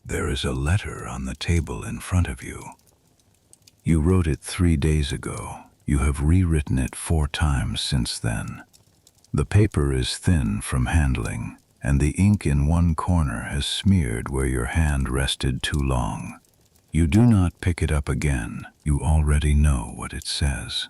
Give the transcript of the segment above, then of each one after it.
There is a letter on the table in front of you. You wrote it 3 days ago. You have rewritten it 4 times since then. The paper is thin from handling, and the ink in one corner has smeared where your hand rested too long. You do not pick it up again. You already know what it says.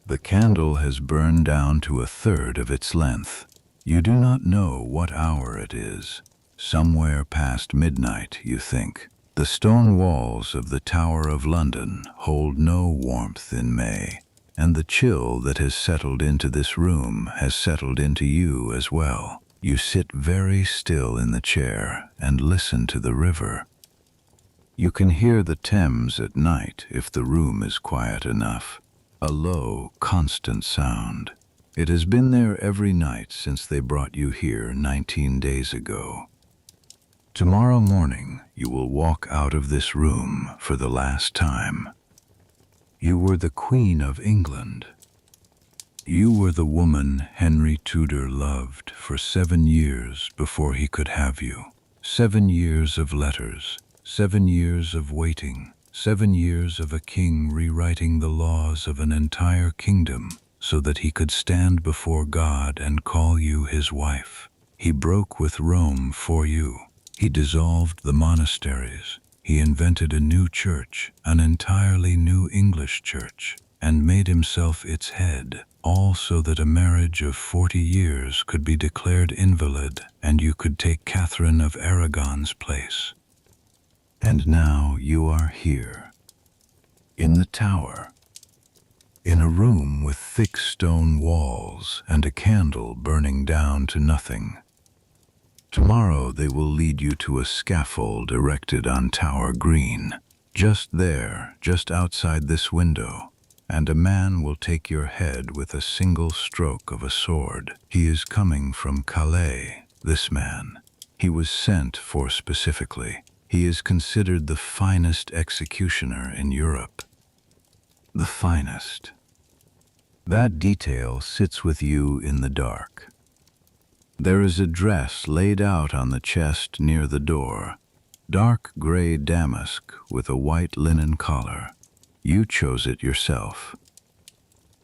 The candle has burned down to 1/3 of its length. You do not know what hour it is. Somewhere past midnight, you think. The stone walls of the Tower of London hold no warmth in May, and the chill that has settled into this room has settled into you as well. You sit very still in the chair and listen to the river. You can hear the Thames at night if the room is quiet enough. A low, constant sound. It has been there every night since they brought you here 19 days ago. Tomorrow morning, you will walk out of this room for the last time. You were the Queen of England. You were the woman Henry Tudor loved for 7 years before he could have you. 7 years of letters, 7 years of waiting, 7 years of a king rewriting the laws of an entire kingdom so that he could stand before God and call you his wife. He broke with Rome for you. He dissolved the monasteries. He invented a new church, an entirely new English church, and made himself its head, all so that a marriage of 40 years could be declared invalid and you could take Catherine of Aragon's place. And now you are here, in the tower, in a room with thick stone walls and a candle burning down to nothing. Tomorrow they will lead you to a scaffold erected on Tower Green, just there, just outside this window, and a man will take your head with a single stroke of a sword. He is coming from Calais, this man. He was sent for specifically. He is considered the finest executioner in Europe. The finest. That detail sits with you in the dark. There is a dress laid out on the chest near the door, dark gray damask with a white linen collar. You chose it yourself.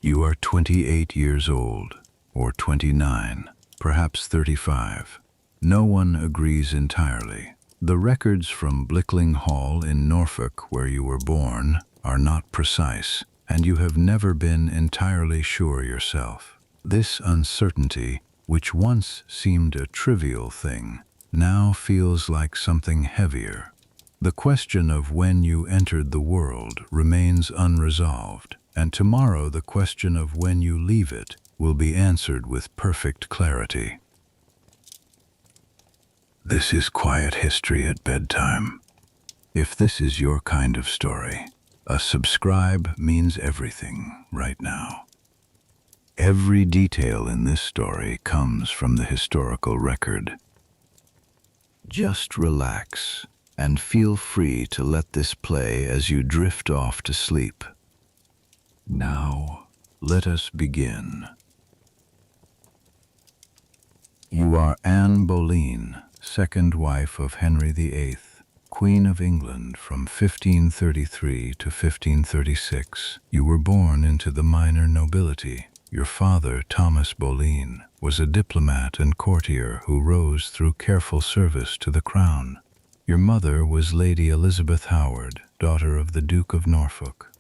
You are 28 years old, or 29, perhaps 35. No one agrees entirely. The records from Blickling Hall in Norfolk, where you were born, are not precise, and you have never been entirely sure yourself. This uncertainty, which once seemed a trivial thing, now feels like something heavier. The question of when you entered the world remains unresolved, and tomorrow the question of when you leave it will be answered with perfect clarity. This is quiet history at bedtime. If this is your kind of story, a subscribe means everything right now. Every detail in this story comes from the historical record. Just relax and feel free to let this play as you drift off to sleep. Now, let us begin. You are Anne Boleyn, second wife of Henry VIII, Queen of England from 1533 to 1536. You were born into the minor nobility. Your father, Thomas Boleyn, was a diplomat and courtier who rose through careful service to the crown. Your mother was Lady Elizabeth Howard, daughter of the Duke of Norfolk.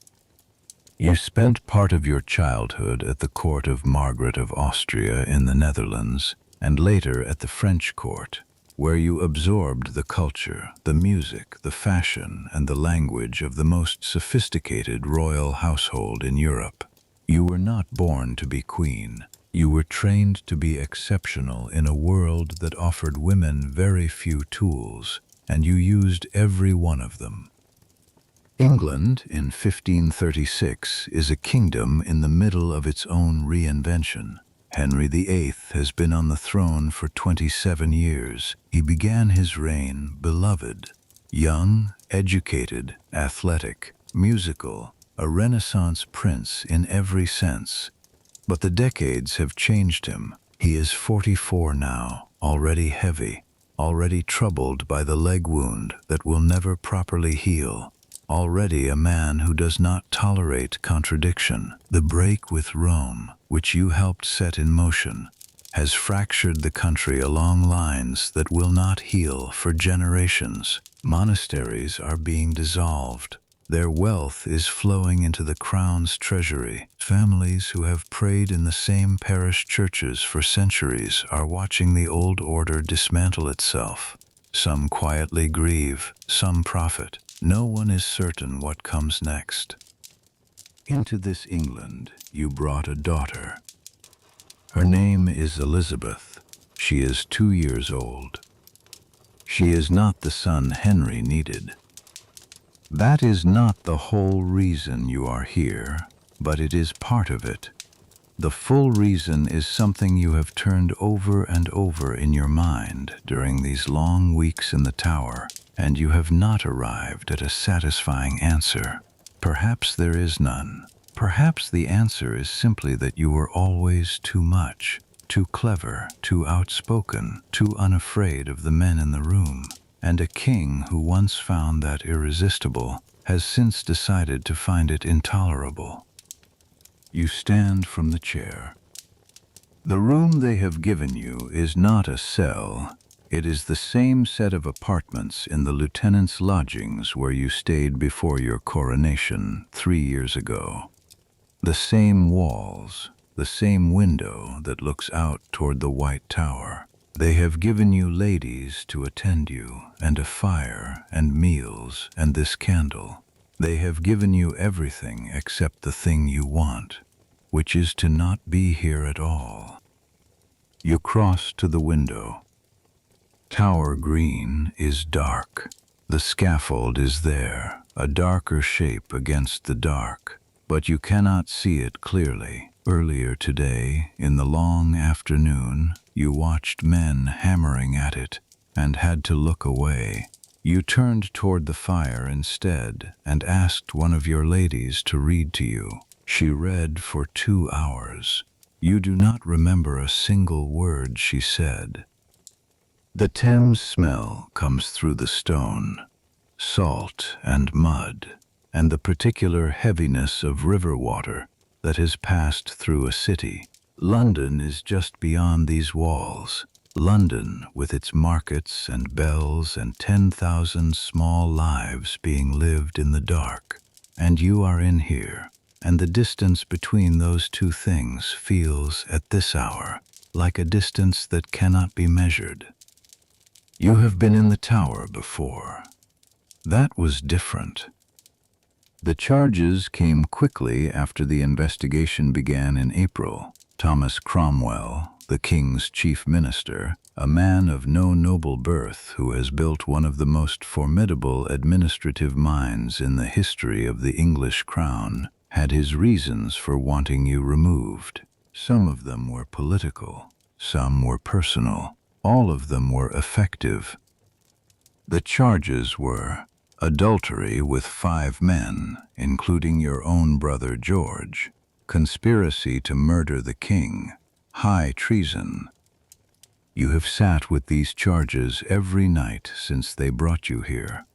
You spent part of your childhood at the court of Margaret of Austria in the Netherlands, and later at the French court, where you absorbed the culture, the music, the fashion, and the language of the most sophisticated royal household in Europe. You were not born to be queen. You were trained to be exceptional in a world that offered women very few tools, and you used every one of them. England, in 1536, is a kingdom in the middle of its own reinvention. Henry VIII has been on the throne for 27 years. He began his reign beloved, young, educated, athletic, musical, a Renaissance prince in every sense. But the decades have changed him. He is 44 now, already heavy. already troubled by the leg wound that will never properly heal, already a man who does not tolerate contradiction. The break with Rome, which you helped set in motion, has fractured the country along lines that will not heal for generations. Monasteries are being dissolved. Their wealth is flowing into the crown's treasury. Families who have prayed in the same parish churches for centuries are watching the old order dismantle itself. Some quietly grieve, some profit. No one is certain what comes next. Into this England you brought a daughter. Her name is Elizabeth. She is 2 years old. She is not the son Henry needed. That is not the whole reason you are here, but it is part of it. The full reason is something you have turned over and over in your mind during these long weeks in the tower, and you have not arrived at a satisfying answer. Perhaps there is none. Perhaps the answer is simply that you were always too much, too clever, too outspoken, too unafraid of the men in the room, and a king who once found that irresistible has since decided to find it intolerable. You stand from the chair. The room they have given you is not a cell. It is the same set of apartments in the lieutenant's lodgings where you stayed before your coronation 3 years ago. The same walls, the same window that looks out toward the White Tower. They have given you ladies to attend you, and a fire, and meals, and this candle. They have given you everything except the thing you want, which is to not be here at all. You cross to the window. Tower Green is dark. The scaffold is there, a darker shape against the dark, but you cannot see it clearly. Earlier today, in the long afternoon, you watched men hammering at it and had to look away. You turned toward the fire instead and asked one of your ladies to read to you. She read for 2 hours. You do not remember a single word she said. The Thames smell comes through the stone, salt and mud, and the particular heaviness of river water that has passed through a city. London is just beyond these walls. London, with its markets and bells and 10,000 small lives being lived in the dark. And you are in here, and the distance between those two things feels, at this hour, like a distance that cannot be measured. You have been in the tower before. That was different. The charges came quickly after the investigation began in April. Thomas Cromwell, the king's chief minister, a man of no noble birth who has built one of the most formidable administrative minds in the history of the English crown, had his reasons for wanting you removed. Some of them were political, some were personal, all of them were effective. The charges were adultery with 5 men, including your own brother George, conspiracy to murder the king, high treason. You have sat with these charges every night since they brought you here.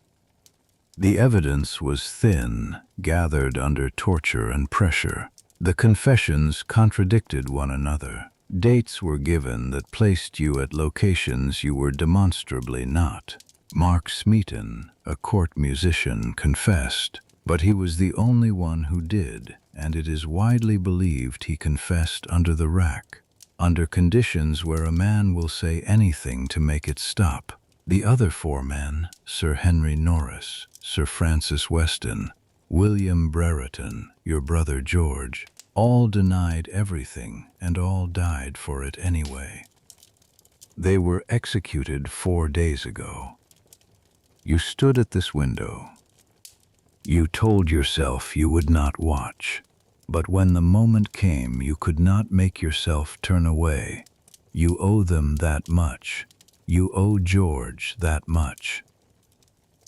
The evidence was thin, gathered under torture and pressure. The confessions contradicted one another. Dates were given that placed you at locations you were demonstrably not. Mark Smeaton, a court musician, confessed, but he was the only one who did, and it is widely believed he confessed under the rack, under conditions where a man will say anything to make it stop. The other 4 men, Sir Henry Norris, Sir Francis Weston, William Brereton, your brother George, all denied everything and all died for it anyway. They were executed 4 days ago. You stood at this window. You told yourself you would not watch, but when the moment came, you could not make yourself turn away. You owe them that much. You owe George that much.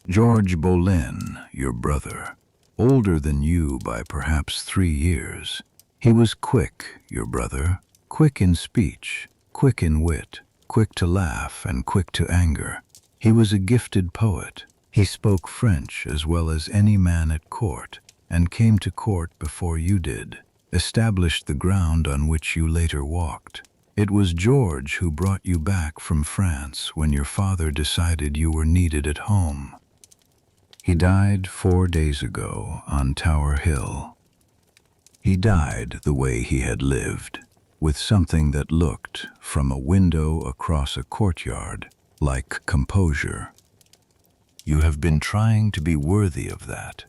George Boleyn, your brother, older than you by perhaps 3 years. He was quick, your brother, quick in speech, quick in wit, quick to laugh and quick to anger. He was a gifted poet. He spoke French as well as any man at court, and came to court before you did, established the ground on which you later walked. It was George who brought you back from France when your father decided you were needed at home. He died 4 days ago on Tower Hill. He died the way he had lived, with something that looked, from a window across a courtyard, like composure. You have been trying to be worthy of that.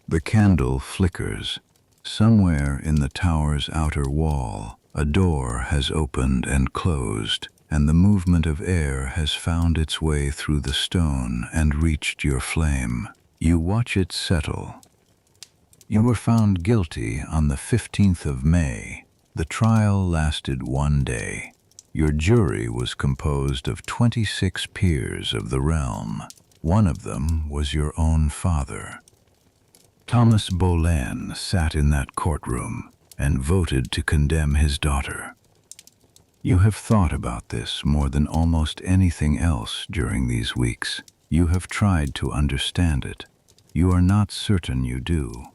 The candle flickers. Somewhere in the tower's outer wall, a door has opened and closed, and the movement of air has found its way through the stone and reached your flame. You watch it settle. You were found guilty on the 15th of May. The trial lasted 1 day. Your jury was composed of 26 peers of the realm. One of them was your own father. Thomas Boleyn sat in that courtroom and voted to condemn his daughter. You have thought about this more than almost anything else during these weeks. You have tried to understand it. You are not certain you do.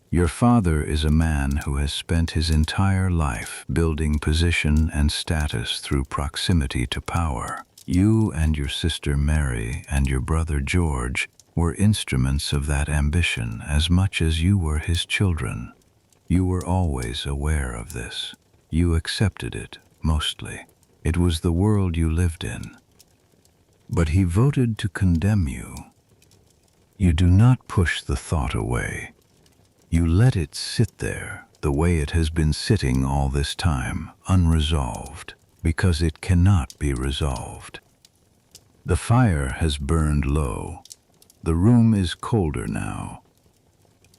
Your father is a man who has spent his entire life building position and status through proximity to power. You and your sister Mary and your brother George were instruments of that ambition as much as you were his children. You were always aware of this. You accepted it, mostly. It was the world you lived in. But he voted to condemn you. You do not push the thought away. You let it sit there, the way it has been sitting all this time, unresolved, because it cannot be resolved. The fire has burned low. The room is colder now.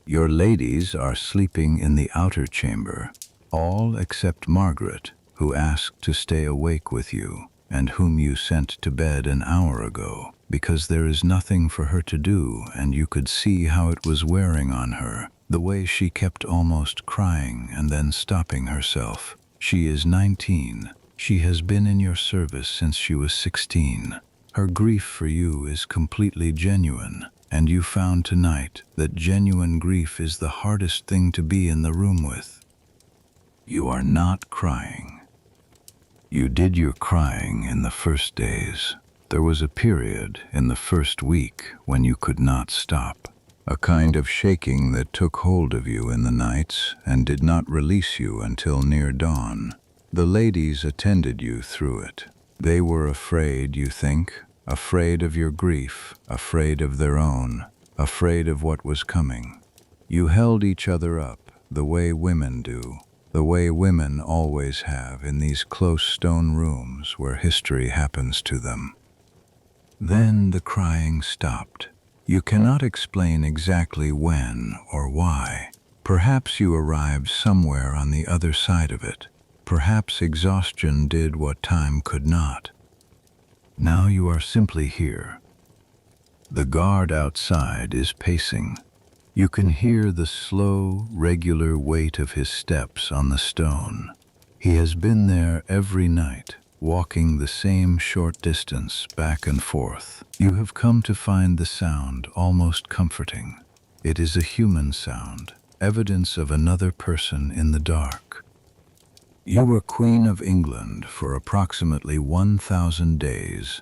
Your ladies are sleeping in the outer chamber, all except Margaret, who asked to stay awake with you, and whom you sent to bed an hour ago, because there is nothing for her to do, and you could see how it was wearing on her, the way she kept almost crying and then stopping herself. She is 19. She has been in your service since she was 16. Her grief for you is completely genuine, and you found tonight that genuine grief is the hardest thing to be in the room with. You are not crying. You did your crying in the first days. There was a period in the first week when you could not stop, a kind of shaking that took hold of you in the nights and did not release you until near dawn. The ladies attended you through it. They were afraid, you think, afraid of your grief, afraid of their own, afraid of what was coming. You held each other up the way women do, the way women always have in these close stone rooms where history happens to them. Then the crying stopped. You cannot explain exactly when or why. Perhaps you arrived somewhere on the other side of it. Perhaps exhaustion did what time could not. Now you are simply here. The guard outside is pacing. You can hear the slow, regular weight of his steps on the stone. He has been there every night, walking the same short distance back and forth. You have come to find the sound almost comforting. It is a human sound, evidence of another person in the dark. You were Queen of England for approximately 1,000 days.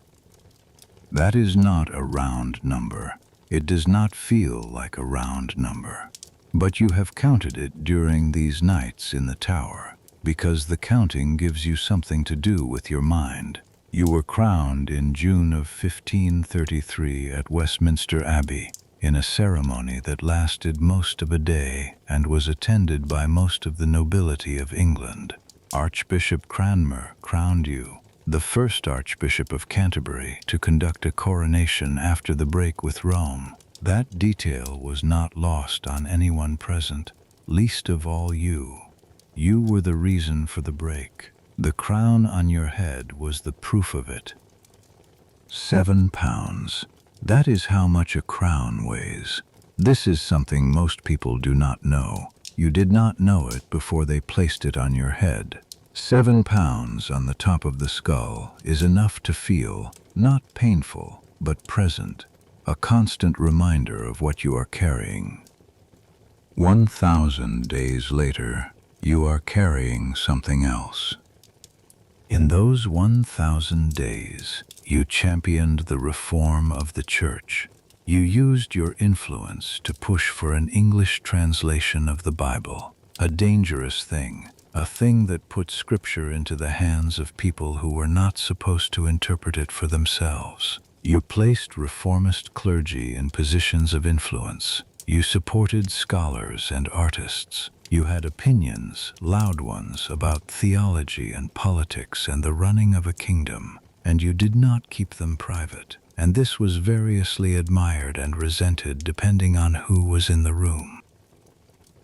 That is not a round number. It does not feel like a round number. But you have counted it during these nights in the tower, because the counting gives you something to do with your mind. You were crowned in June of 1533 at Westminster Abbey, in a ceremony that lasted most of a day and was attended by most of the nobility of England. Archbishop Cranmer crowned you, the first Archbishop of Canterbury to conduct a coronation after the break with Rome. That detail was not lost on anyone present, least of all you. You were the reason for the break. The crown on your head was the proof of it. 7 pounds. That is how much a crown weighs. This is something most people do not know. You did not know it before they placed it on your head. £7 on the top of the skull is enough to feel not painful, but present, a constant reminder of what you are carrying. 1,000 days later, you are carrying something else. In those 1,000 days, you championed the reform of the Church. You used your influence to push for an English translation of the Bible, a dangerous thing, a thing that put Scripture into the hands of people who were not supposed to interpret it for themselves. You placed reformist clergy in positions of influence. You supported scholars and artists. You had opinions, loud ones, about theology and politics and the running of a kingdom, and you did not keep them private. And this was variously admired and resented depending on who was in the room.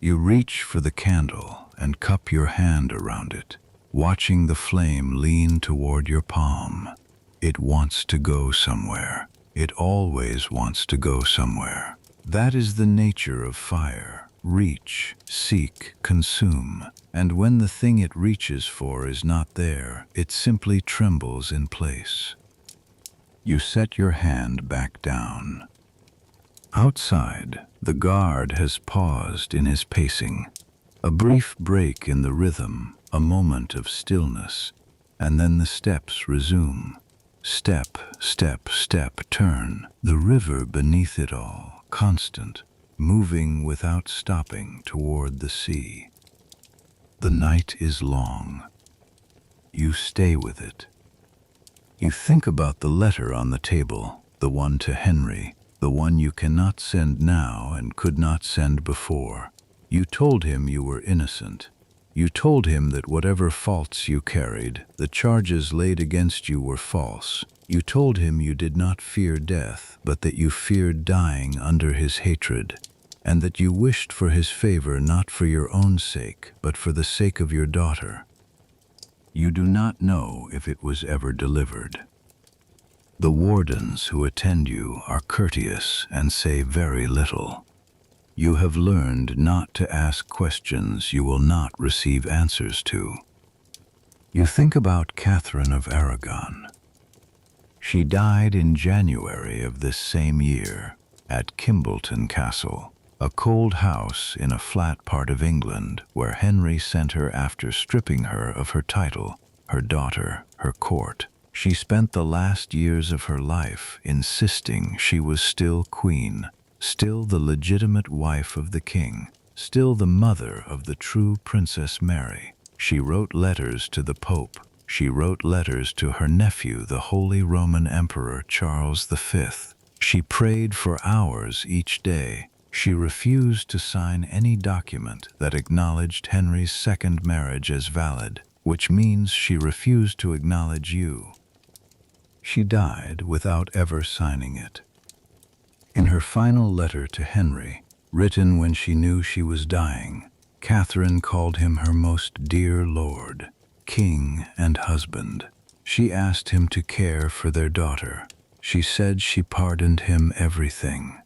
You reach for the candle and cup your hand around it, watching the flame lean toward your palm. It wants to go somewhere. It always wants to go somewhere. That is the nature of fire. Reach, seek, consume. And when the thing it reaches for is not there, it simply trembles in place. You set your hand back down. Outside, the guard has paused in his pacing. A brief break in the rhythm, a moment of stillness, and then the steps resume. Step, step, step, turn. The river beneath it all, constant, moving without stopping toward the sea. The night is long. You stay with it. You think about the letter on the table, the one to Henry, the one you cannot send now and could not send before. You told him you were innocent. You told him that whatever faults you carried, the charges laid against you were false. You told him you did not fear death, but that you feared dying under his hatred, and that you wished for his favor not for your own sake, but for the sake of your daughter. You do not know if it was ever delivered. The wardens who attend you are courteous and say very little. You have learned not to ask questions you will not receive answers to. You think about Catherine of Aragon. She died in January of this same year at Kimbleton Castle, a cold house in a flat part of England where Henry sent her after stripping her of her title, her daughter, her court. She spent the last years of her life insisting she was still queen, still the legitimate wife of the king, still the mother of the true Princess Mary. She wrote letters to the Pope. She wrote letters to her nephew, the Holy Roman Emperor Charles V. She prayed for hours each day. She refused to sign any document that acknowledged Henry's second marriage as valid, which means she refused to acknowledge you. She died without ever signing it. In her final letter to Henry, written when she knew she was dying, Catherine called him her most dear lord, king and husband. She asked him to care for their daughter. She said she pardoned him everything.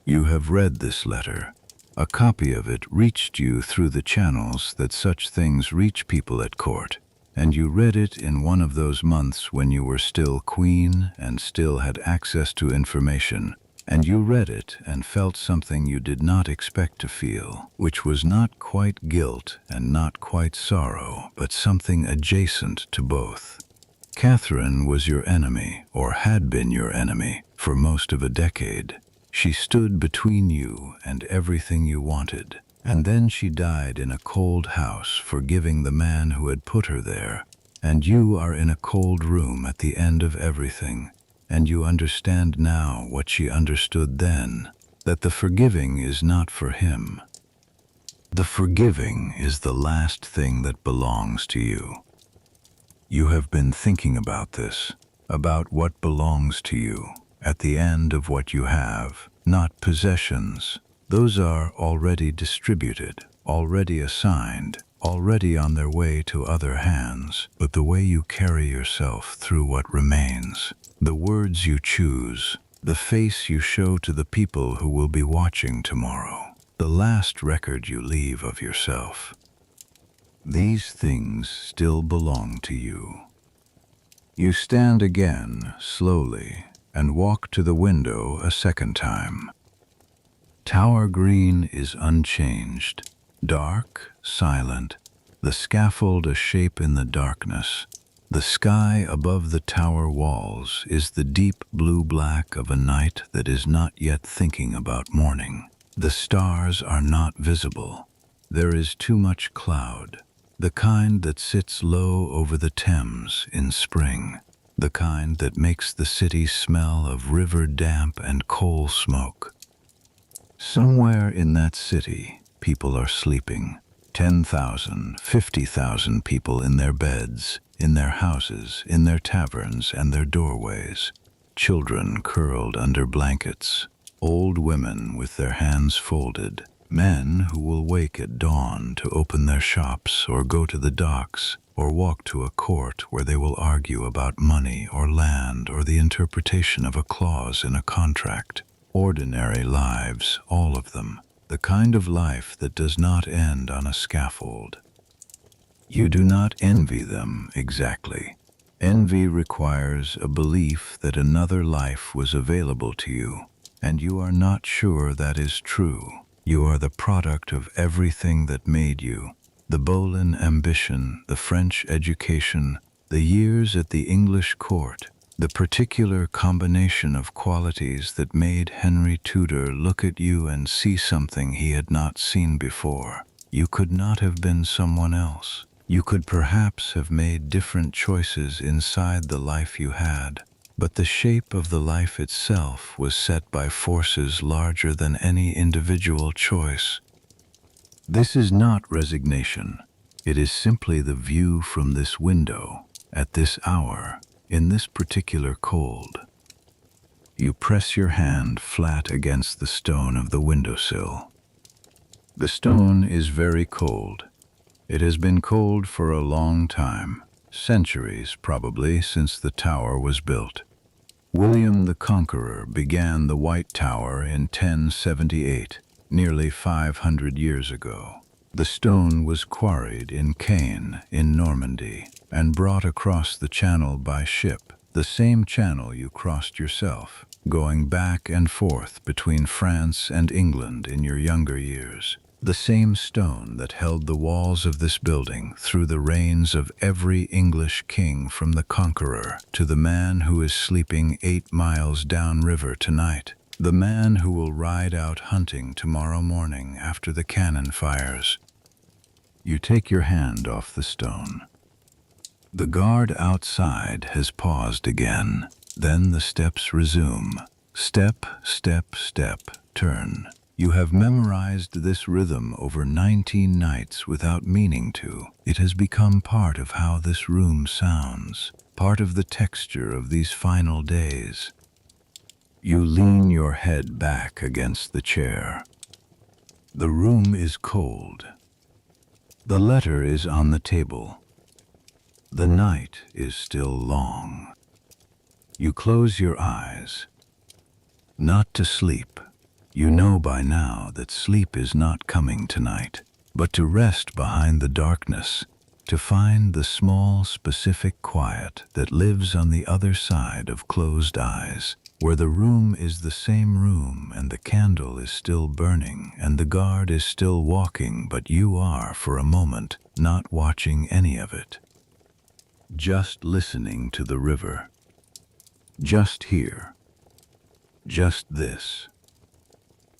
You have read this letter. A copy of it reached you through the channels that such things reach people at court, and you read it in one of those months when you were still queen and still had access to information, and you read it and felt something you did not expect to feel, which was not quite guilt and not quite sorrow, but something adjacent to both. Catherine was your enemy, or had been your enemy, for most of a decade. She stood between you and everything you wanted, and then she died in a cold house forgiving the man who had put her there, and you are in a cold room at the end of everything, and you understand now what she understood then, that the forgiving is not for him. The forgiving is the last thing that belongs to you. You have been thinking about this, about what belongs to you, at the end of what you have, not possessions. Those are already distributed, already assigned, already on their way to other hands, but the way you carry yourself through what remains, the words you choose, the face you show to the people who will be watching tomorrow, the last record you leave of yourself. These things still belong to you. You stand again, slowly, and walk to the window a second time. Tower Green is unchanged, dark, silent, the scaffold a shape in the darkness. The sky above the tower walls is the deep blue-black of a night that is not yet thinking about morning. The stars are not visible. There is too much cloud, the kind that sits low over the Thames in spring, the kind that makes the city smell of river damp and coal smoke. Somewhere in that city, people are sleeping. 10,000, 50,000 people in their beds, in their houses, in their taverns and their doorways. Children curled under blankets, old women with their hands folded, men who will wake at dawn to open their shops or go to the docks or walk to a court where they will argue about money or land or the interpretation of a clause in a contract. Ordinary lives, all of them, the kind of life that does not end on a scaffold. You do not envy them exactly. Envy requires a belief that another life was available to you, and you are not sure that is true. You are the product of everything that made you. The Boleyn ambition, the French education, the years at the English court, the particular combination of qualities that made Henry Tudor look at you and see something he had not seen before. You could not have been someone else. You could perhaps have made different choices inside the life you had, but the shape of the life itself was set by forces larger than any individual choice. This is not resignation. It is simply the view from this window, at this hour, in this particular cold. You press your hand flat against the stone of the windowsill. The stone is very cold. It has been cold for a long time, centuries probably since the tower was built. William the Conqueror began the White Tower in 1078, nearly 500 years ago. The stone was quarried in Caen, in Normandy, and brought across the channel by ship, the same channel you crossed yourself, going back and forth between France and England in your younger years. The same stone that held the walls of this building through the reigns of every English king from the Conqueror to the man who is sleeping 8 miles downriver tonight, the man who will ride out hunting tomorrow morning after the cannon fires. You take your hand off the stone. The guard outside has paused again. Then the steps resume. Step, step, step, turn. You have memorized this rhythm over 19 nights without meaning to. It has become part of how this room sounds, part of the texture of these final days. You lean your head back against the chair. The room is cold. The letter is on the table. The night is still long. You close your eyes. Not to sleep. You know by now that sleep is not coming tonight, but to rest behind the darkness, to find the small, specific quiet that lives on the other side of closed eyes, where the room is the same room and the candle is still burning and the guard is still walking, but you are, for a moment, not watching any of it. Just listening to the river. Just here. Just this.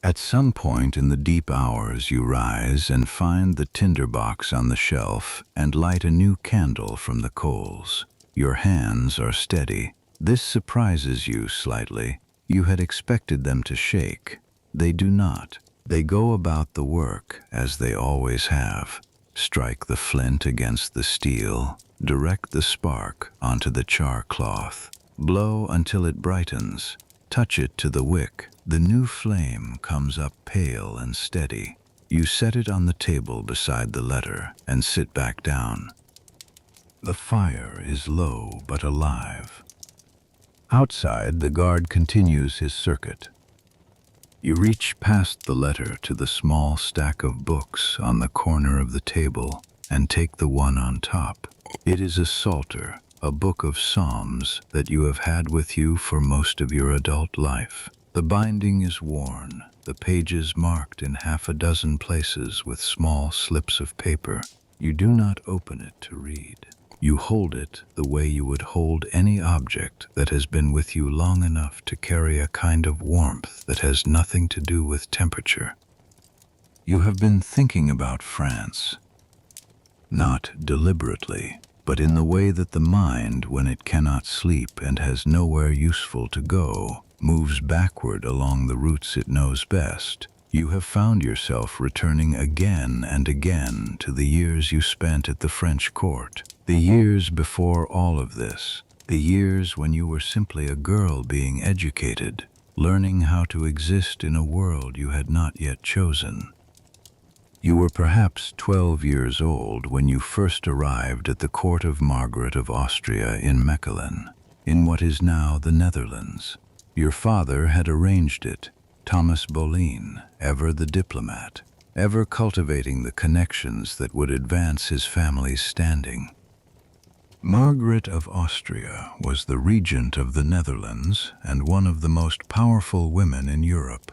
At some point in the deep hours you rise and find the tinderbox on the shelf and light a new candle from the coals. Your hands are steady. This surprises you slightly. You had expected them to shake. They do not. They go about the work as they always have. Strike the flint against the steel. Direct the spark onto the char cloth. Blow until it brightens. Touch it to the wick. The new flame comes up pale and steady. You set it on the table beside the letter and sit back down. The fire is low but alive. Outside, the guard continues his circuit. You reach past the letter to the small stack of books on the corner of the table. and take the one on top. It is a psalter, a book of psalms that you have had with you for most of your adult life. The binding is worn, the pages marked in half a dozen places with small slips of paper. You do not open it to read. You hold it the way you would hold any object that has been with you long enough to carry a kind of warmth that has nothing to do with temperature. You have been thinking about France, not deliberately, but in the way that the mind, when it cannot sleep and has nowhere useful to go, moves backward along the routes it knows best. You have found yourself returning again and again to the years you spent at the French court, the years before all of this, the years when you were simply a girl being educated, learning how to exist in a world you had not yet chosen. You were perhaps 12 years old when you first arrived at the court of Margaret of Austria in Mechelen, in what is now the Netherlands. Your father had arranged it, Thomas Boleyn, ever the diplomat, ever cultivating the connections that would advance his family's standing. Margaret of Austria was the regent of the Netherlands and one of the most powerful women in Europe,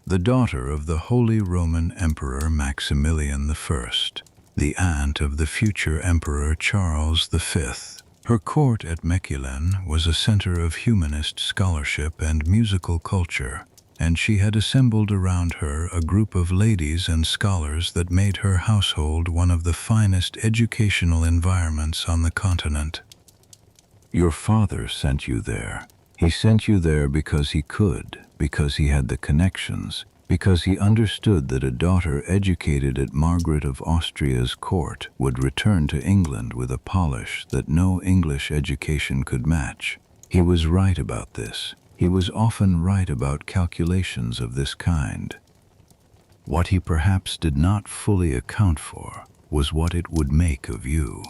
the daughter of the Holy Roman Emperor Maximilian I, the aunt of the future Emperor Charles V. Her court at Mechelen was a center of humanist scholarship and musical culture, and she had assembled around her a group of ladies and scholars that made her household one of the finest educational environments on the continent. Your father sent you there. He sent you there because he could, because he had the connections, because he understood that a daughter educated at Margaret of Austria's court would return to England with a polish that no English education could match. He was right about this. He was often right about calculations of this kind. What he perhaps did not fully account for was what it would make of you.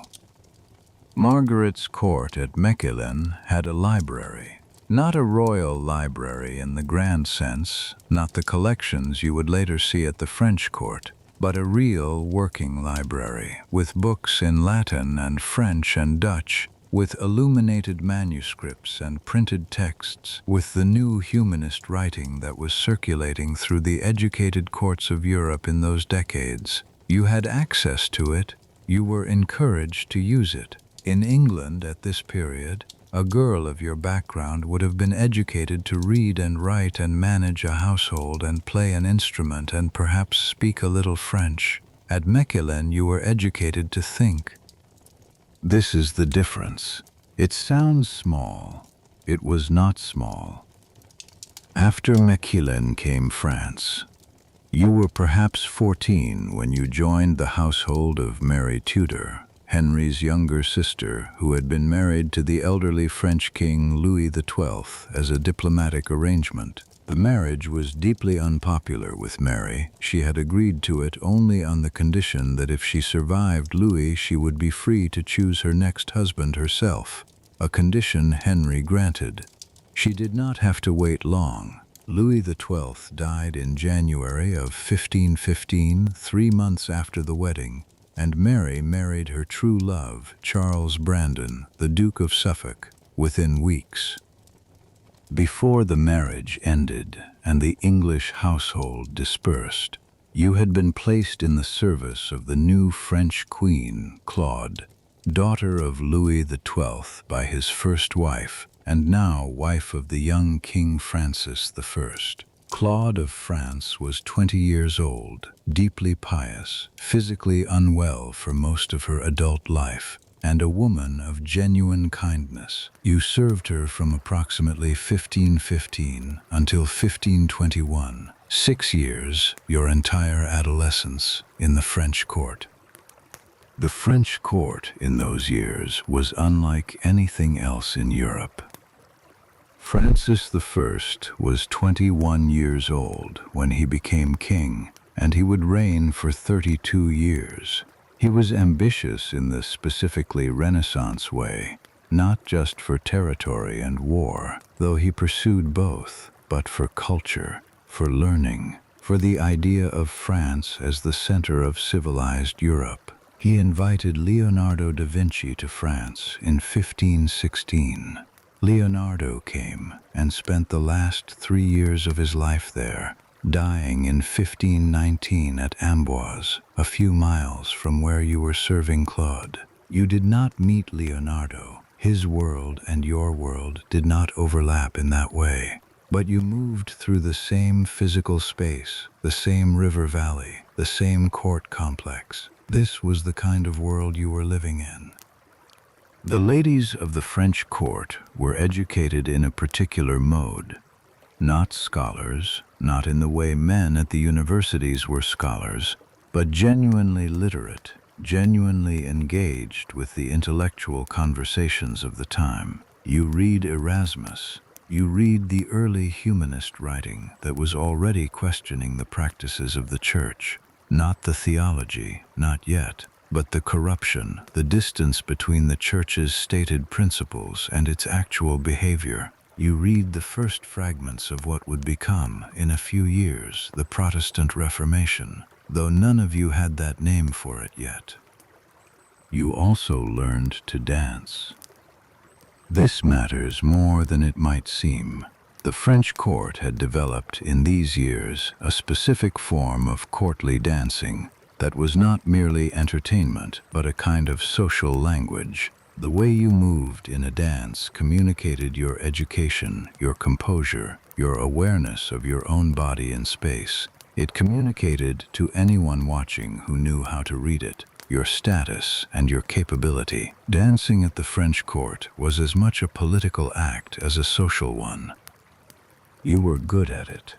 Margaret's court at Mechelen had a library. Not a royal library in the grand sense, not the collections you would later see at the French court, but a real working library, with books in Latin and French and Dutch, with illuminated manuscripts and printed texts, with the new humanist writing that was circulating through the educated courts of Europe in those decades. You had access to it, you were encouraged to use it. In England at this period, a girl of your background would have been educated to read and write and manage a household and play an instrument and perhaps speak a little French. At Mechelen you were educated to think. This is the difference. It sounds small. It was not small. After Mechelen came France. You were perhaps 14 when you joined the household of Mary Tudor, Henry's younger sister, who had been married to the elderly French king Louis XII as a diplomatic arrangement. The marriage was deeply unpopular with Mary. She had agreed to it only on the condition that if she survived Louis, she would be free to choose her next husband herself, a condition Henry granted. She did not have to wait long. Louis XII died in January of 1515, 3 months after the wedding, and Mary married her true love, Charles Brandon, the Duke of Suffolk, within weeks. Before the marriage ended and the English household dispersed, you had been placed in the service of the new French queen, Claude, daughter of Louis XII by his first wife, and now wife of the young King Francis I. Claude of France was 20 years old, deeply pious, physically unwell for most of her adult life, and a woman of genuine kindness. You served her from approximately 1515 until 1521, 6 years, your entire adolescence, in the French court. The French court in those years was unlike anything else in Europe. Francis I was 21 years old when he became king, and he would reign for 32 years. He was ambitious in the specifically Renaissance way, not just for territory and war, though he pursued both, but for culture, for learning, for the idea of France as the center of civilized Europe. He invited Leonardo da Vinci to France in 1516. Leonardo came and spent the last 3 years of his life there, dying in 1519 at Amboise, a few miles from where you were serving Claude. You did not meet Leonardo. His world and your world did not overlap in that way. But you moved through the same physical space, the same river valley, the same court complex. This was the kind of world you were living in. The ladies of the French court were educated in a particular mode. Not scholars, not in the way men at the universities were scholars, but genuinely literate, genuinely engaged with the intellectual conversations of the time. You read Erasmus. You read the early humanist writing that was already questioning the practices of the church. Not the theology, not yet, but the corruption, the distance between the church's stated principles and its actual behavior. You read the first fragments of what would become, in a few years, the Protestant Reformation, though none of you had that name for it yet. You also learned to dance. This matters more than it might seem. The French court had developed in these years a specific form of courtly dancing that was not merely entertainment, but a kind of social language. The way you moved in a dance communicated your education, your composure, your awareness of your own body in space. It communicated to anyone watching who knew how to read it, your status and your capability. Dancing at the French court was as much a political act as a social one. You were good at it.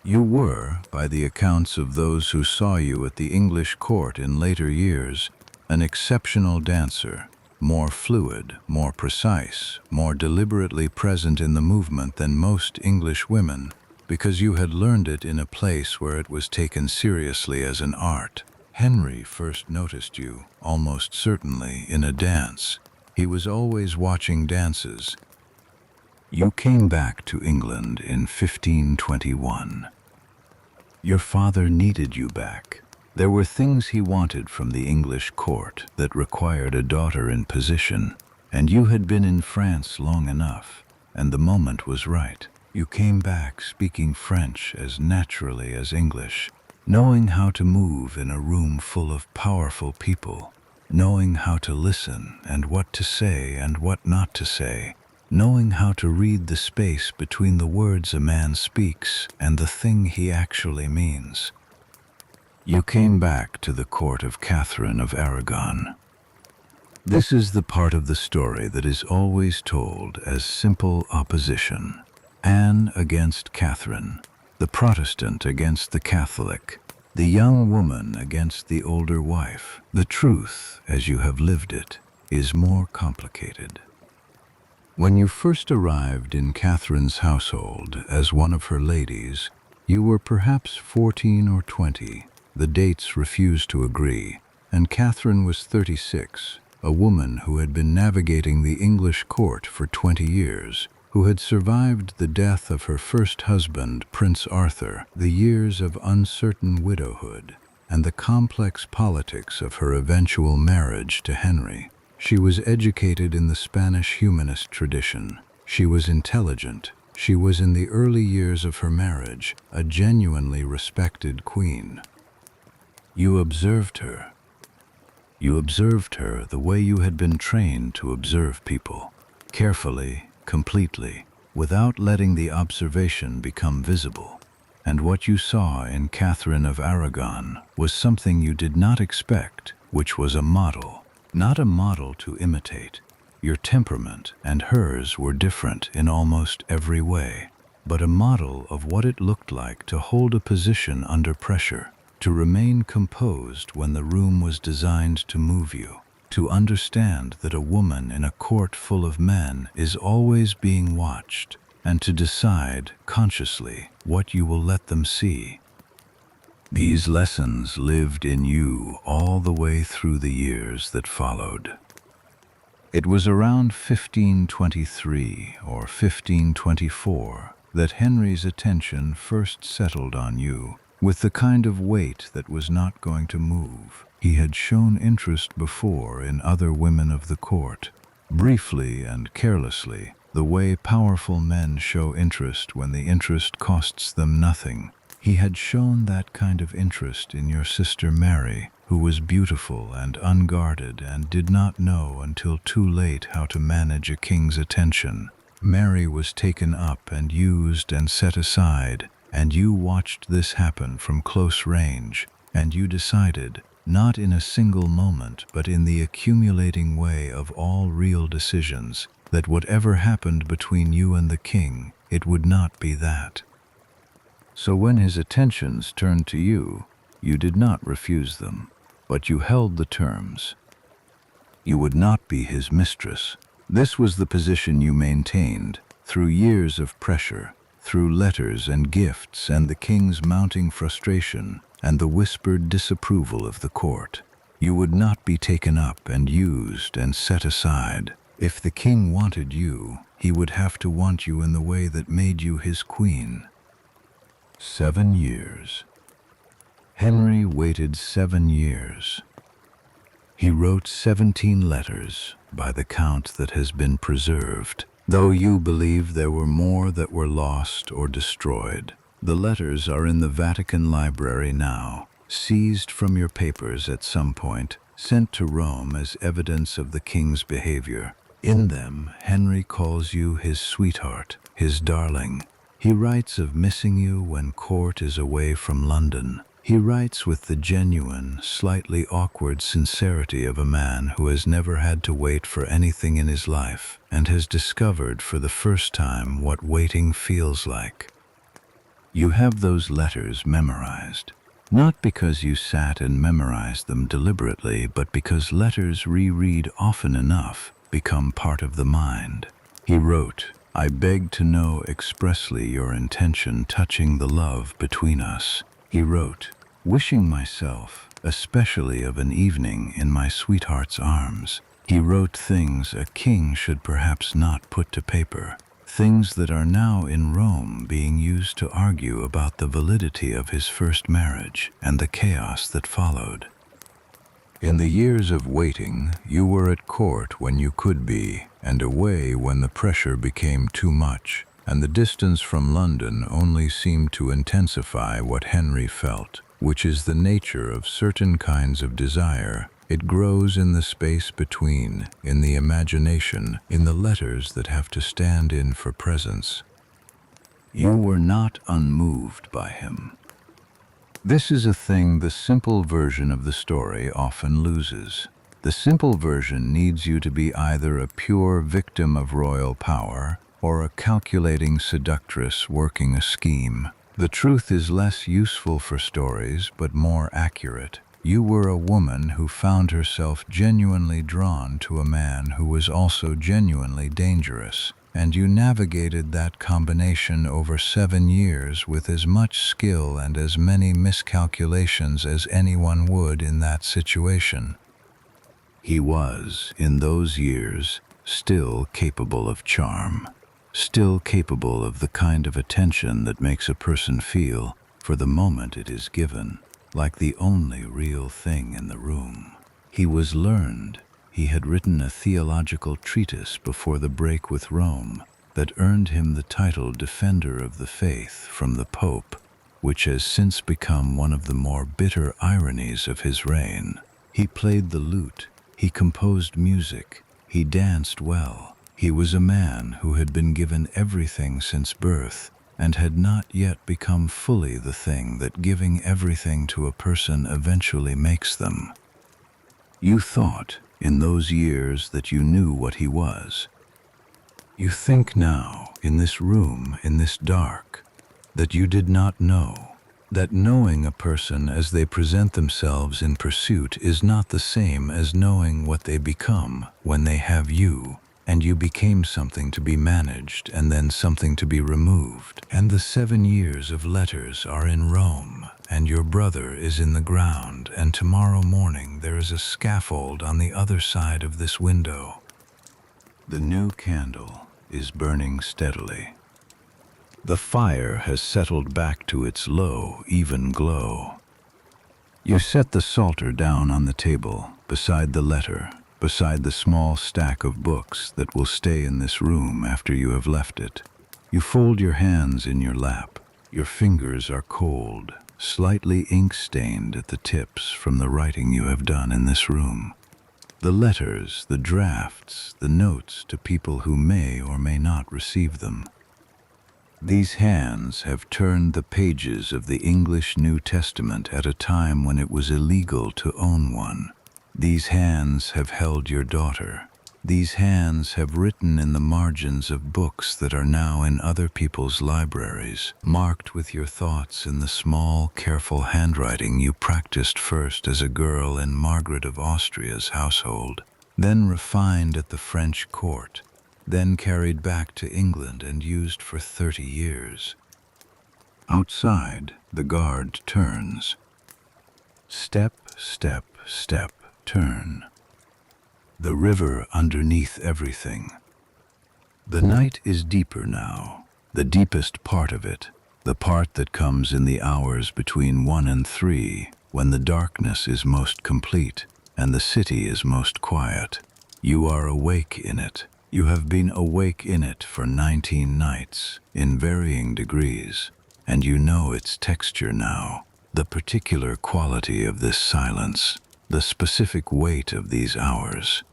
You were, by the accounts of those who saw you at the English court in later years, an exceptional dancer, more fluid, more precise, more deliberately present in the movement than most English women, because you had learned it in a place where it was taken seriously as an art. Henry first noticed you, almost certainly, in a dance. He was always watching dances. You came back to England in 1521. Your father needed you back. There were things he wanted from the English court that required a daughter in position, and you had been in France long enough, and the moment was right. You came back speaking French as naturally as English, knowing how to move in a room full of powerful people, knowing how to listen and what to say and what not to say, knowing how to read the space between the words a man speaks and the thing he actually means. You came back to the court of Catherine of Aragon. This is the part of the story that is always told as simple opposition. Anne against Catherine, the Protestant against the Catholic, the young woman against the older wife. The truth, as you have lived it, is more complicated. When you first arrived in Catherine's household as one of her ladies, you were perhaps 14 or 20. The dates refused to agree, and Catherine was 36, a woman who had been navigating the English court for 20 years, who had survived the death of her first husband, Prince Arthur, the years of uncertain widowhood, and the complex politics of her eventual marriage to Henry. She was educated in the Spanish humanist tradition. She was intelligent. She was, in the early years of her marriage, a genuinely respected queen. You observed her. You observed her the way you had been trained to observe people, carefully, completely, without letting the observation become visible. And what you saw in Catherine of Aragon was something you did not expect, which was a model, not a model to imitate. Your temperament and hers were different in almost every way, but a model of what it looked like to hold a position under pressure, to remain composed when the room was designed to move you, to understand that a woman in a court full of men is always being watched, and to decide, consciously, what you will let them see. These lessons lived in you all the way through the years that followed. It was around 1523 or 1524 that Henry's attention first settled on you. with the kind of weight that was not going to move. He had shown interest before in other women of the court, briefly and carelessly, the way powerful men show interest when the interest costs them nothing. He had shown that kind of interest in your sister Mary, who was beautiful and unguarded and did not know until too late how to manage a king's attention. Mary was taken up and used and set aside, and you watched this happen from close range, and you decided, not in a single moment but in the accumulating way of all real decisions, that whatever happened between you and the king, it would not be that. So when his attentions turned to you, you did not refuse them, but you held the terms. You would not be his mistress. This was the position you maintained, through years of pressure, through letters and gifts and the king's mounting frustration and the whispered disapproval of the court. You would not be taken up and used and set aside. If the king wanted you, he would have to want you in the way that made you his queen. 7 years. Henry waited 7 years. He wrote 17 letters, by the count that has been preserved, though you believe there were more that were lost or destroyed. The letters are in the Vatican Library now, seized from your papers at some point, sent to Rome as evidence of the king's behavior. In them, Henry calls you his sweetheart, his darling. He writes of missing you when court is away from London. He writes with the genuine, slightly awkward sincerity of a man who has never had to wait for anything in his life and has discovered for the first time what waiting feels like. You have those letters memorized, not because you sat and memorized them deliberately, but because letters reread often enough become part of the mind. He wrote, "I beg to know expressly your intention touching the love between us." He wrote, "Wishing myself, especially of an evening in my sweetheart's arms." He wrote things a king should perhaps not put to paper, things that are now in Rome being used to argue about the validity of his first marriage and the chaos that followed. In the years of waiting, you were at court when you could be, and away when the pressure became too much, and the distance from London only seemed to intensify what Henry felt, which is the nature of certain kinds of desire. It grows in the space between, in the imagination, in the letters that have to stand in for presence. You were not unmoved by him. This is a thing the simple version of the story often loses. The simple version needs you to be either a pure victim of royal power or a calculating seductress working a scheme. The truth is less useful for stories, but more accurate. You were a woman who found herself genuinely drawn to a man who was also genuinely dangerous, and you navigated that combination over 7 years with as much skill and as many miscalculations as anyone would in that situation. He was, in those years, still capable of charm, still capable of the kind of attention that makes a person feel, for the moment it is given, like the only real thing in the room. He was learned. He had written a theological treatise before the break with Rome that earned him the title Defender of the Faith from the Pope, which has since become one of the more bitter ironies of his reign. He played the lute. He composed music. He danced well. He was a man who had been given everything since birth and had not yet become fully the thing that giving everything to a person eventually makes them. You thought, in those years, that you knew what he was. You think now, in this room, in this dark, that you did not know, that knowing a person as they present themselves in pursuit is not the same as knowing what they become when they have you, and you became something to be managed and then something to be removed. And the 7 years of letters are in Rome, and your brother is in the ground, and tomorrow morning there is a scaffold on the other side of this window. The new candle is burning steadily. The fire has settled back to its low, even glow. You set the psalter down on the table, beside the letter, beside the small stack of books that will stay in this room after you have left it. You fold your hands in your lap. Your fingers are cold, slightly ink-stained at the tips from the writing you have done in this room. The letters, the drafts, the notes to people who may or may not receive them. These hands have turned the pages of the English New Testament at a time when it was illegal to own one. These hands have held your daughter. These hands have written in the margins of books that are now in other people's libraries, marked with your thoughts in the small, careful handwriting you practiced first as a girl in Margaret of Austria's household, then refined at the French court, then carried back to England and used for 30 years. Outside, the guard turns. Step, step, step, turn. The river underneath everything. The night is deeper now, the deepest part of it, the part that comes in the hours between 1 and 3, when the darkness is most complete and the city is most quiet. You are awake in it. You have been awake in it for 19 nights, in varying degrees, and you know its texture now, the particular quality of this silence, the specific weight of these hours.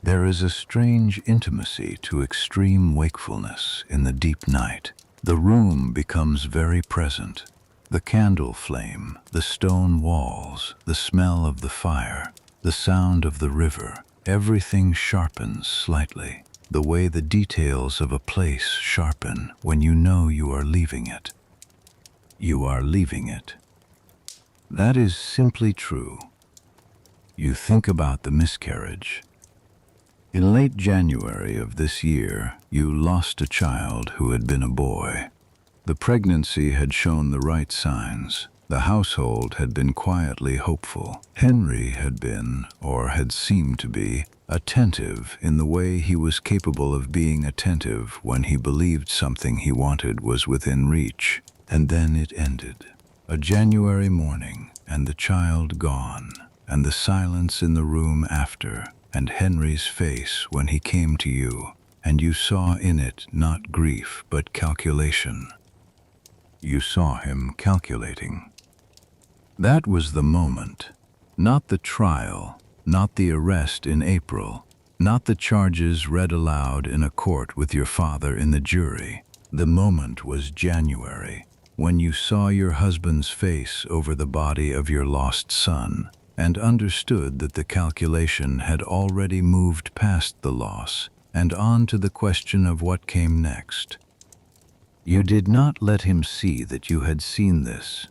There is a strange intimacy to extreme wakefulness in the deep night. The room becomes very present. The candle flame, the stone walls, the smell of the fire, the sound of the river, everything sharpens slightly, the way the details of a place sharpen when you know you are leaving it. You are leaving it. That is simply true. You think about the miscarriage. In late January of this year, you lost a child who had been a boy. The pregnancy had shown the right signs. The household had been quietly hopeful. Henry had been, or had seemed to be, attentive in the way he was capable of being attentive when he believed something he wanted was within reach. And then it ended. A January morning, and the child gone, and the silence in the room after, and Henry's face when he came to you, and you saw in it not grief but calculation. You saw him calculating. That was the moment, not the trial, not the arrest in April, not the charges read aloud in a court with your father in the jury. The moment was January, when you saw your husband's face over the body of your lost son, and understood that the calculation had already moved past the loss and on to the question of what came next. You did not let him see that you had seen this.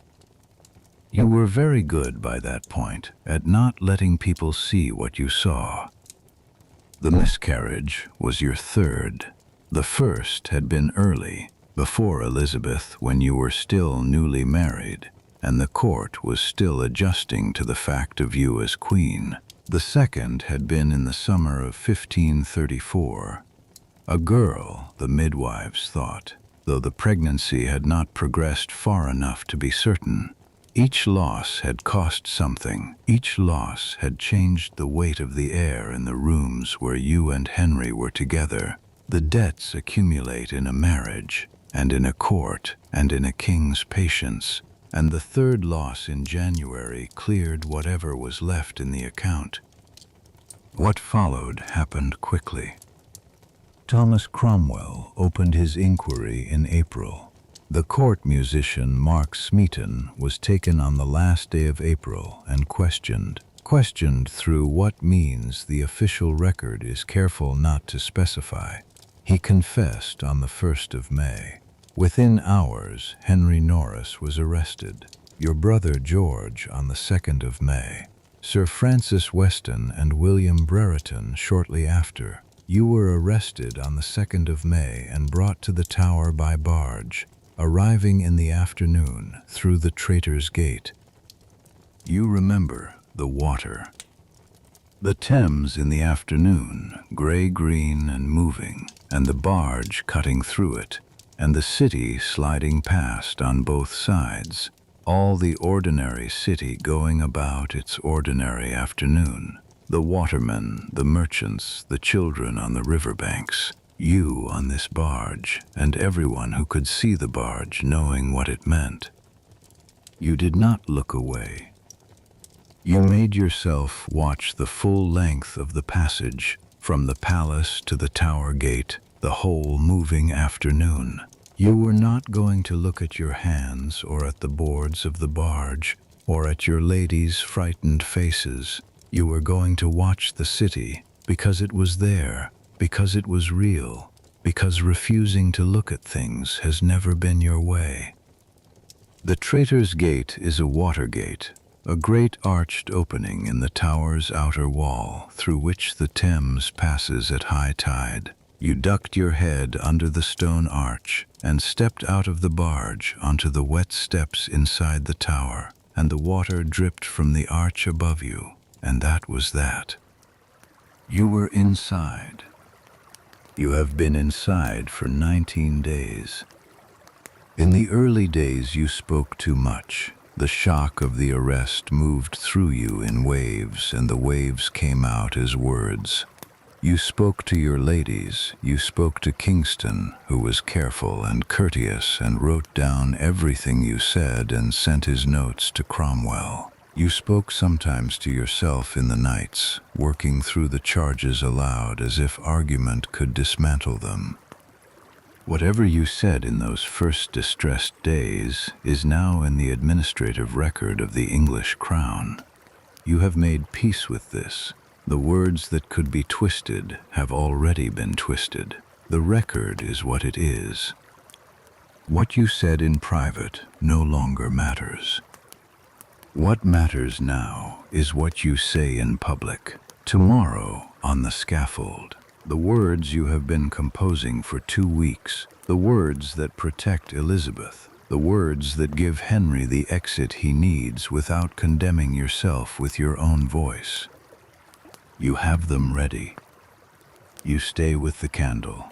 You were very good by that point at not letting people see what you saw. The miscarriage was your third. The first had been early, before Elizabeth, when you were still newly married, and the court was still adjusting to the fact of you as queen. The second had been in the summer of 1534. A girl, the midwives thought, though the pregnancy had not progressed far enough to be certain. Each loss had cost something. Each loss had changed the weight of the air in the rooms where you and Henry were together. The debts accumulate in a marriage, and in a court, and in a king's patience, and the third loss in January cleared whatever was left in the account. What followed happened quickly. Thomas Cromwell opened his inquiry in April. The court musician Mark Smeaton was taken on the last day of April and questioned through what means the official record is careful not to specify. He confessed on the 1st of May. Within hours, Henry Norris was arrested. Your brother George on the 2nd of May. Sir Francis Weston and William Brereton shortly after. You were arrested on the 2nd of May and brought to the Tower by barge, arriving in the afternoon through the Traitor's Gate. You remember the water. The Thames in the afternoon, gray-green and moving, and the barge cutting through it. and the city sliding past on both sides, all the ordinary city going about its ordinary afternoon. The watermen, the merchants, the children on the riverbanks, you on this barge, and everyone who could see the barge knowing what it meant. You did not look away. You made yourself watch the full length of the passage, from the palace to the tower gate, the whole moving afternoon. You were not going to look at your hands or at the boards of the barge or at your ladies' frightened faces. You were going to watch the city because it was there, because it was real, because refusing to look at things has never been your way. The Traitor's Gate is a water gate, a great arched opening in the tower's outer wall through which the Thames passes at high tide. You ducked your head under the stone arch and stepped out of the barge onto the wet steps inside the tower, and the water dripped from the arch above you, and that was that. You were inside. You have been inside for 19 days. In the early days you spoke too much. The shock of the arrest moved through you in waves, and the waves came out as words. You spoke to your ladies, you spoke to Kingston, who was careful and courteous and wrote down everything you said and sent his notes to Cromwell. You spoke sometimes to yourself in the nights, working through the charges aloud as if argument could dismantle them. Whatever you said in those first distressed days is now in the administrative record of the English crown. You have made peace with this. The words that could be twisted have already been twisted. The record is what it is. What you said in private no longer matters. What matters now is what you say in public. Tomorrow, on the scaffold, the words you have been composing for 2 weeks, the words that protect Elizabeth, the words that give Henry the exit he needs without condemning yourself with your own voice. You have them ready. You stay with the candle.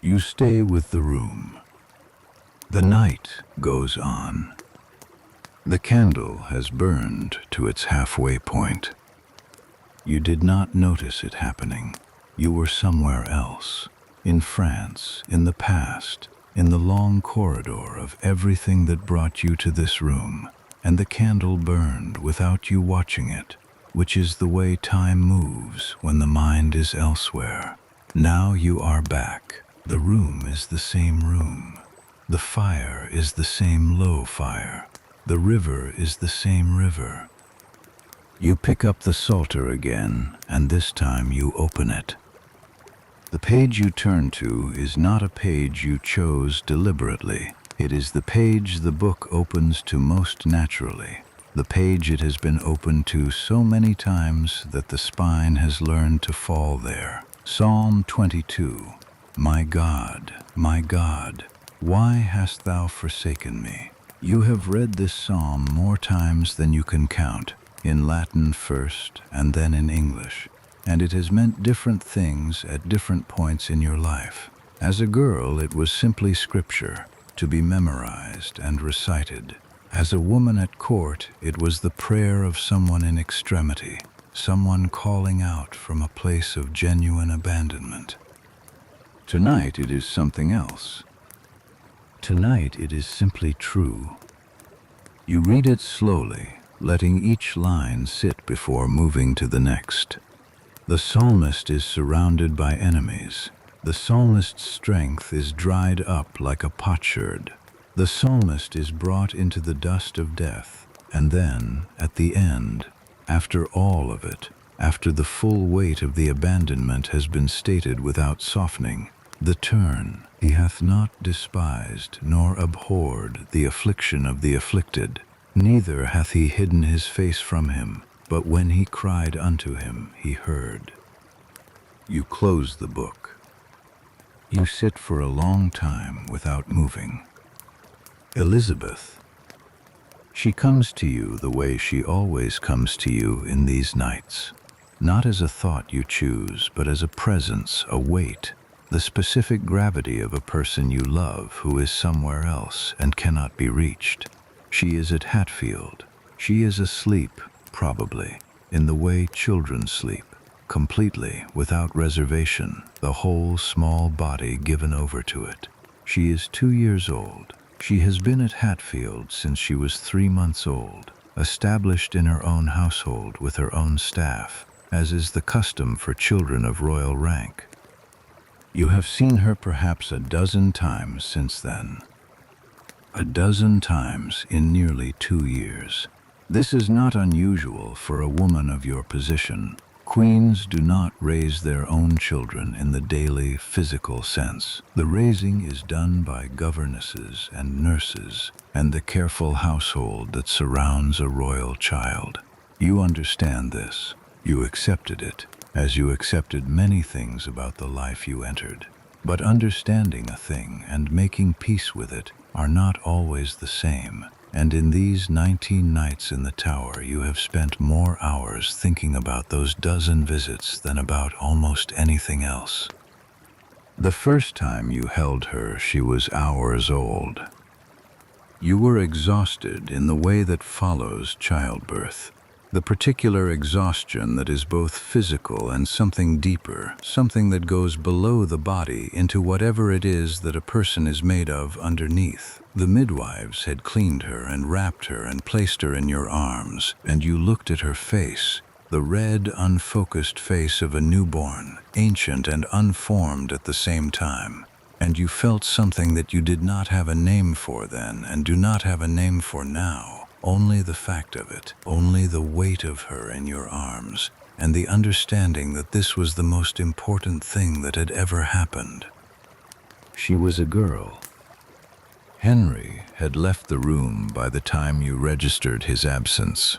You stay with the room. The night goes on. The candle has burned to its halfway point. You did not notice it happening. You were somewhere else, in France, in the past, in the long corridor of everything that brought you to this room, and the candle burned without you watching it, which is the way time moves when the mind is elsewhere. Now you are back. The room is the same room. The fire is the same low fire. The river is the same river. You pick up the Psalter again, and this time you open it. The page you turn to is not a page you chose deliberately. It is the page the book opens to most naturally. The page it has been opened to so many times that the spine has learned to fall there. Psalm 22. My God, why hast thou forsaken me? You have read this psalm more times than you can count, in Latin first and then in English, and it has meant different things at different points in your life. As a girl, it was simply scripture, to be memorized and recited. As a woman at court, it was the prayer of someone in extremity, someone calling out from a place of genuine abandonment. Tonight it is something else. Tonight it is simply true. You read it slowly, letting each line sit before moving to the next. The psalmist is surrounded by enemies. The psalmist's strength is dried up like a potsherd. The psalmist is brought into the dust of death, and then, at the end, after all of it, after the full weight of the abandonment has been stated without softening, the turn, he hath not despised nor abhorred the affliction of the afflicted, neither hath he hidden his face from him, but when he cried unto him, he heard. You close the book. You sit for a long time without moving. Elizabeth. She comes to you the way she always comes to you in these nights, not as a thought you choose, but as a presence, a weight, the specific gravity of a person you love who is somewhere else and cannot be reached. She is at Hatfield. She is asleep, probably, in the way children sleep, completely, without reservation, the whole small body given over to it. She is 2 years old. She has been at Hatfield since she was 3 months old, established in her own household with her own staff, as is the custom for children of royal rank. You have seen her perhaps a dozen times since then. A dozen times in nearly 2 years. This is not unusual for a woman of your position. Queens do not raise their own children in the daily physical sense. The raising is done by governesses and nurses and the careful household that surrounds a royal child. You understand this. You accepted it, as you accepted many things about the life you entered. But understanding a thing and making peace with it are not always the same. And in these 19 nights in the tower, you have spent more hours thinking about those dozen visits than about almost anything else. The first time you held her, she was hours old. You were exhausted in the way that follows childbirth. The particular exhaustion that is both physical and something deeper, something that goes below the body into whatever it is that a person is made of underneath. The midwives had cleaned her and wrapped her and placed her in your arms, and you looked at her face, the red, unfocused face of a newborn, ancient and unformed at the same time. And you felt something that you did not have a name for then and do not have a name for now. Only the fact of it, only the weight of her in your arms, and the understanding that this was the most important thing that had ever happened. She was a girl. Henry had left the room by the time you registered his absence.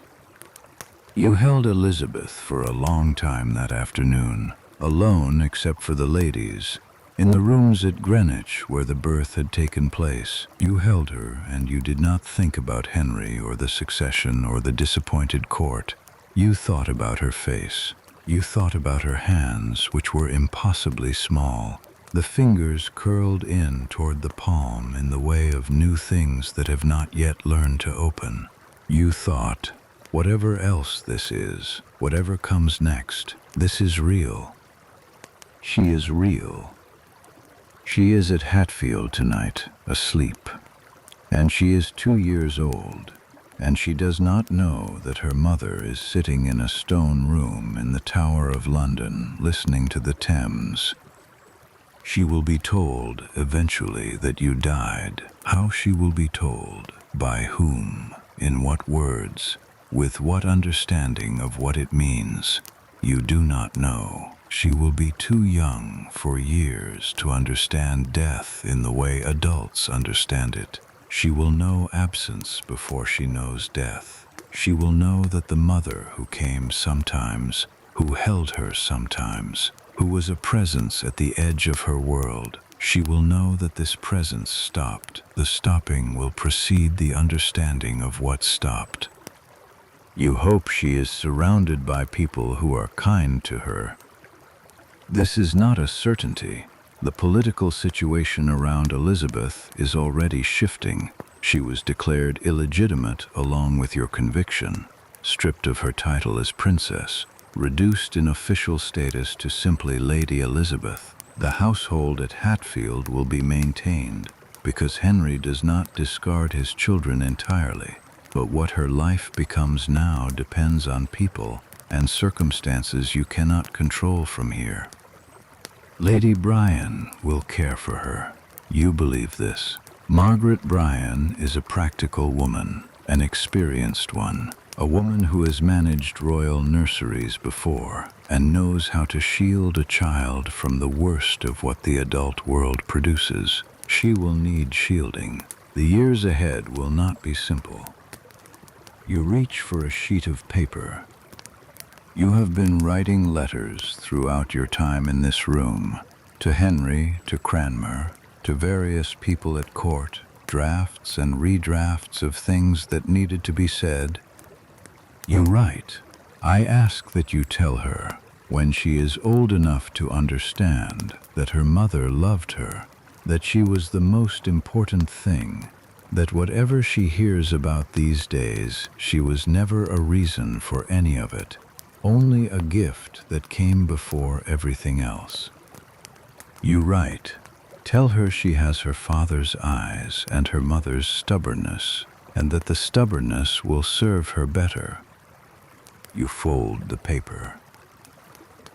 You held Elizabeth for a long time that afternoon, alone except for the ladies. In the rooms at Greenwich where the birth had taken place, you held her and you did not think about Henry or the succession or the disappointed court. You thought about her face. You thought about her hands, which were impossibly small, the fingers curled in toward the palm in the way of new things that have not yet learned to open. You thought, whatever else this is, whatever comes next, this is real. She is real. She is at Hatfield tonight, asleep, and she is 2 years old, and she does not know that her mother is sitting in a stone room in the Tower of London, listening to the Thames. She will be told eventually that you died. How she will be told, by whom, in what words, with what understanding of what it means, you do not know. She will be too young for years to understand death in the way adults understand it. She will know absence before she knows death. She will know that the mother who came sometimes, who held her sometimes, who was a presence at the edge of her world, she will know that this presence stopped. The stopping will precede the understanding of what stopped. You hope she is surrounded by people who are kind to her. This is not a certainty. The political situation around Elizabeth is already shifting. She was declared illegitimate along with your conviction, stripped of her title as princess, reduced in official status to simply Lady Elizabeth. The household at Hatfield will be maintained because Henry does not discard his children entirely. But what her life becomes now depends on people and circumstances you cannot control from here. Lady Bryan will care for her. You believe this. Margaret Bryan is a practical woman, an experienced one, a woman who has managed royal nurseries before and knows how to shield a child from the worst of what the adult world produces. She will need shielding. The years ahead will not be simple. You reach for a sheet of paper. You have been writing letters throughout your time in this room, to Henry, to Cranmer, to various people at court, drafts and redrafts of things that needed to be said. You write, I ask that you tell her, When she is old enough to understand that her mother loved her, that she was the most important thing, that whatever she hears about these days, she was never a reason for any of it, only a gift that came before everything else. You write, tell her she has her father's eyes and her mother's stubbornness, and that the stubbornness will serve her better. You fold the paper.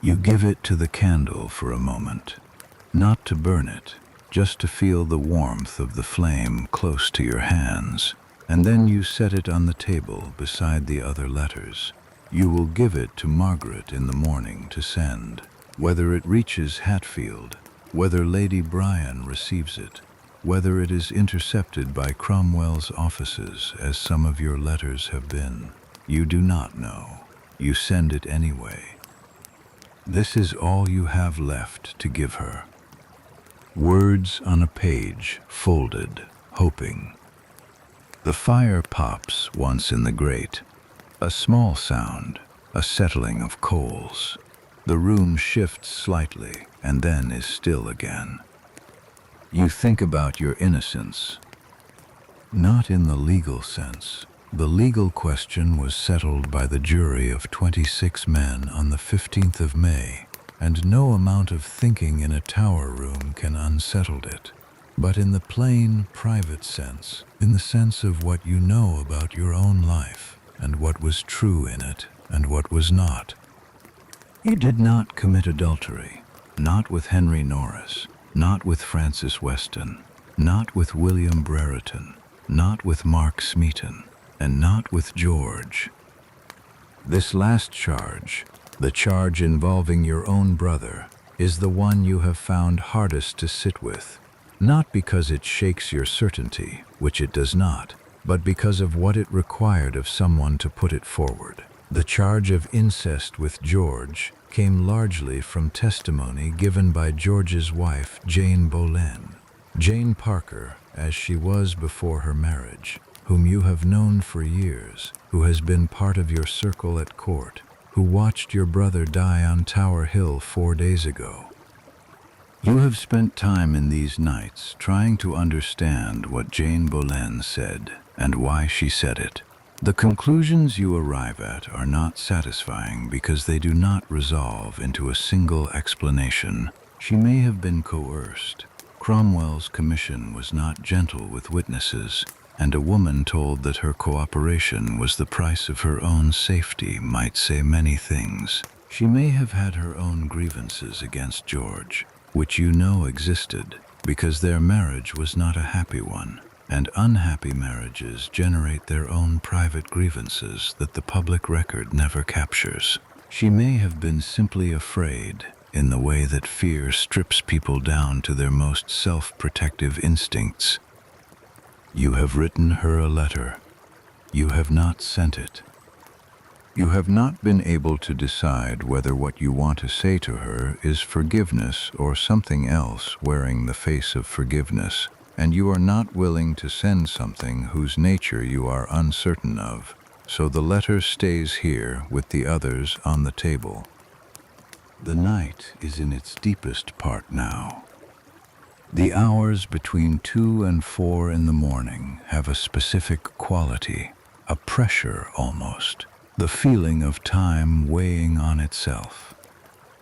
You give it to the candle for a moment, not to burn it, just to feel the warmth of the flame close to your hands, and then you set it on the table beside the other letters. You will give it to Margaret in the morning to send, whether it reaches Hatfield, whether Lady Bryan receives it, whether it is intercepted by Cromwell's offices, as some of your letters have been. You do not know. You send it anyway. This is all you have left to give her. Words on a page, folded, hoping. The fire pops once in the grate. A small sound, a settling of coals. The room shifts slightly and then is still again. You think about your innocence. Not in the legal sense. The legal question was settled by the jury of 26 men on the 15th of May, and no amount of thinking in a tower room can unsettle it. But in the plain, private sense, in the sense of what you know about your own life, and what was true in it, and what was not. You did not commit adultery, not with Henry Norris, not with Francis Weston, not with William Brereton, not with Mark Smeaton, and not with George. This last charge, the charge involving your own brother, is the one you have found hardest to sit with, not because it shakes your certainty, which it does not, but because of what it required of someone to put it forward. The charge of incest with George came largely from testimony given by George's wife, Jane Boleyn. Jane Parker, as she was before her marriage, whom you have known for years, who has been part of your circle at court, who watched your brother die on Tower Hill 4 days ago. You have spent time in these nights trying to understand what Jane Boleyn said and why she said it. The conclusions you arrive at are not satisfying because they do not resolve into a single explanation. She may have been coerced. Cromwell's commission was not gentle with witnesses, and a woman told that her cooperation was the price of her own safety might say many things. She may have had her own grievances against George, which you know existed, because their marriage was not a happy one, and unhappy marriages generate their own private grievances that the public record never captures. She may have been simply afraid, in the way that fear strips people down to their most self-protective instincts. You have written her a letter. You have not sent it. You have not been able to decide whether what you want to say to her is forgiveness or something else wearing the face of forgiveness, and you are not willing to send something whose nature you are uncertain of, so the letter stays here with the others on the table. The night is in its deepest part now. The hours between 2 and 4 in the morning have a specific quality, a pressure almost, the feeling of time weighing on itself.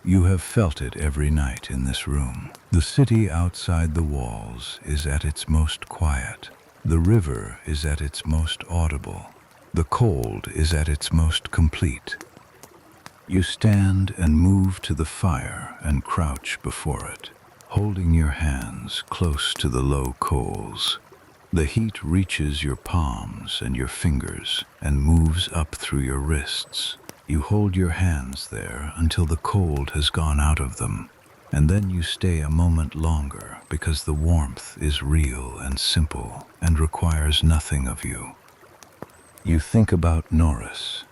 You have felt it every night in this room. The city outside the walls is at its most quiet. The river is at its most audible. The cold is at its most complete. You stand and move to the fire and crouch before it, holding your hands close to the low coals. The heat reaches your palms and your fingers and moves up through your wrists. You hold your hands there until the cold has gone out of them, and then you stay a moment longer because the warmth is real and simple and requires nothing of you. You think about Norris.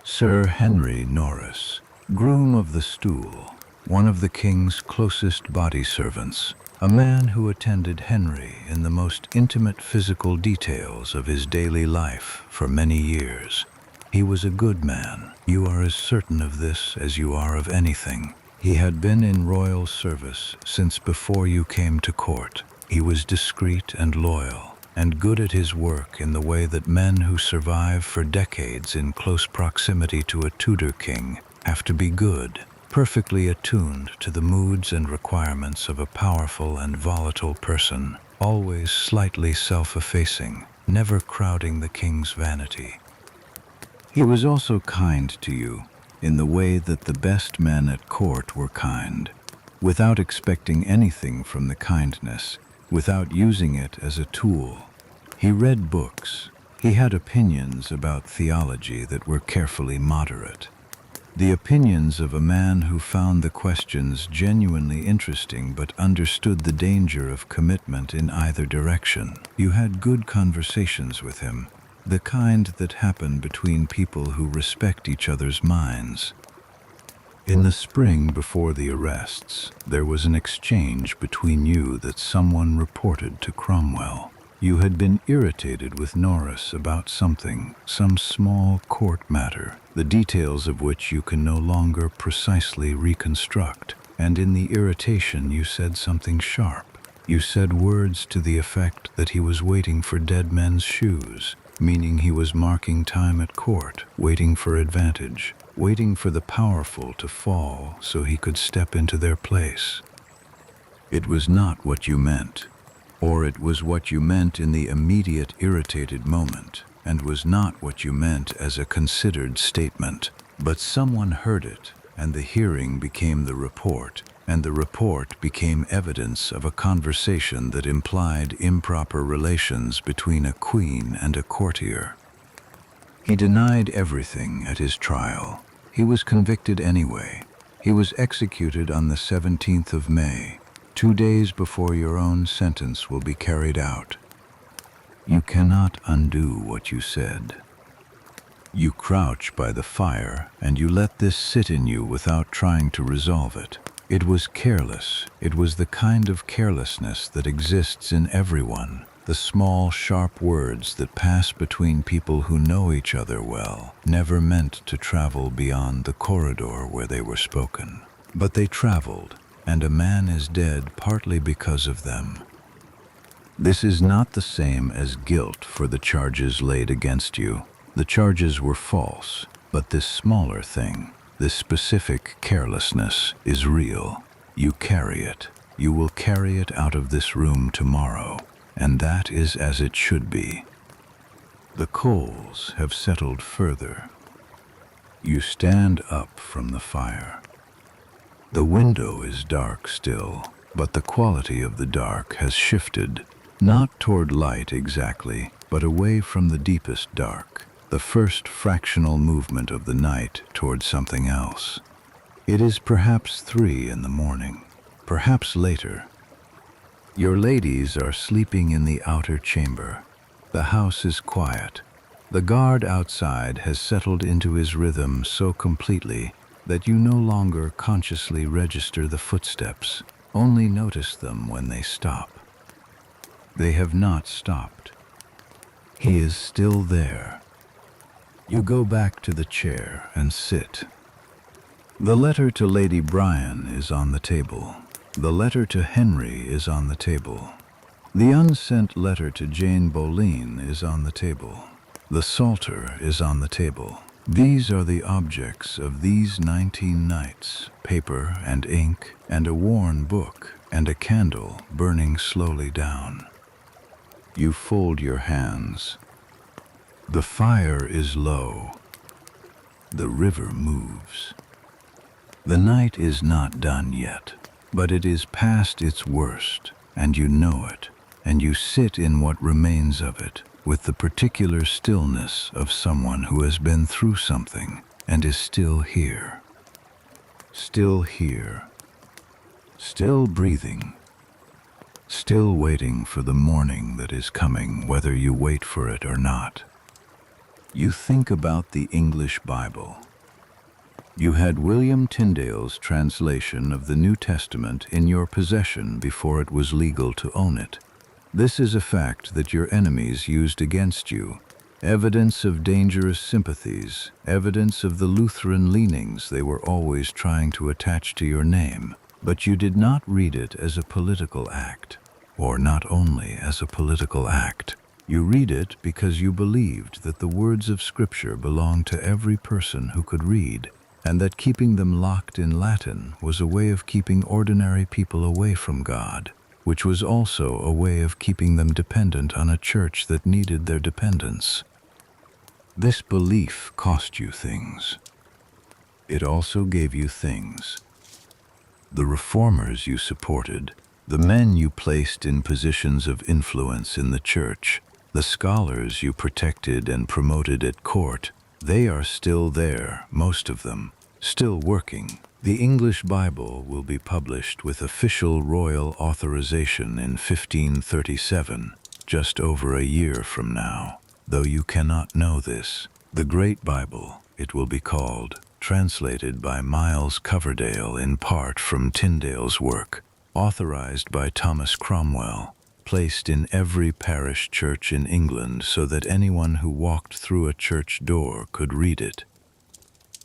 Sir Henry Norris, groom of the stool, one of the king's closest body servants, a man who attended Henry in the most intimate physical details of his daily life for many years. He was a good man. You are as certain of this as you are of anything. He had been in royal service since before you came to court. He was discreet and loyal, and good at his work in the way that men who survive for decades in close proximity to a Tudor king have to be good, perfectly attuned to the moods and requirements of a powerful and volatile person, always slightly self-effacing, never crowding the king's vanity. He was also kind to you, in the way that the best men at court were kind, without expecting anything from the kindness, without using it as a tool. He read books. He had opinions about theology that were carefully moderate. The opinions of a man who found the questions genuinely interesting but understood the danger of commitment in either direction. You had good conversations with him, the kind that happen between people who respect each other's minds. In the spring before the arrests, there was an exchange between you that someone reported to Cromwell. You had been irritated with Norris about something, some small court matter, the details of which you can no longer precisely reconstruct, and in the irritation you said something sharp. You said words to the effect that he was waiting for dead men's shoes, meaning he was marking time at court, waiting for advantage, waiting for the powerful to fall so he could step into their place. It was not what you meant, or it was what you meant in the immediate irritated moment, and was not what you meant as a considered statement. But someone heard it, and the hearing became the report, and the report became evidence of a conversation that implied improper relations between a queen and a courtier. He denied everything at his trial. He was convicted anyway. He was executed on the 17th of May, 2 days before your own sentence will be carried out. You cannot undo what you said. You crouch by the fire, and you let this sit in you without trying to resolve it. It was careless. It was the kind of carelessness that exists in everyone, the small, sharp words that pass between people who know each other well, never meant to travel beyond the corridor where they were spoken. But they traveled, and a man is dead partly because of them. This is not the same as guilt for the charges laid against you. The charges were false, but this smaller thing, this specific carelessness, is real. You carry it. You will carry it out of this room tomorrow, and that is as it should be. The coals have settled further. You stand up from the fire. The window is dark still, but the quality of the dark has shifted, not toward light exactly, but away from the deepest dark, the first fractional movement of the night toward something else. It is perhaps 3 in the morning, perhaps later. Your ladies are sleeping in the outer chamber. The house is quiet. The guard outside has settled into his rhythm so completely that you no longer consciously register the footsteps, only notice them when they stop. They have not stopped. He is still there. You go back to the chair and sit. The letter to Lady Bryan is on the table. The letter to Henry is on the table. The unsent letter to Anne Boleyn is on the table. The Psalter is on the table. These are the objects of these 19 nights, paper and ink, and a worn book, and a candle burning slowly down. You fold your hands. The fire is low. The river moves. The night is not done yet, but it is past its worst, and you know it, and you sit in what remains of it, with the particular stillness of someone who has been through something and is still here. Still here. Still breathing. Still waiting for the morning that is coming, whether you wait for it or not. You think about the English Bible. You had William Tyndale's translation of the New Testament in your possession before it was legal to own it. This is a fact that your enemies used against you, Evidence of dangerous sympathies, evidence of the Lutheran leanings they were always trying to attach to your name. But you did not read it as a political act, or not only as a political act. You read it because you believed that the words of Scripture belonged to every person who could read, and that keeping them locked in Latin was a way of keeping ordinary people away from God, which was also a way of keeping them dependent on a church that needed their dependence. This belief cost you things. It also gave you things. The reformers you supported, the men you placed in positions of influence in the church, the scholars you protected and promoted at court, they are still there, most of them, still working. The English Bible will be published with official royal authorization in 1537, just over a year from now. Though you cannot know this, the Great Bible, it will be called, translated by Miles Coverdale in part from Tyndale's work, authorized by Thomas Cromwell, placed in every parish church in England so that anyone who walked through a church door could read it.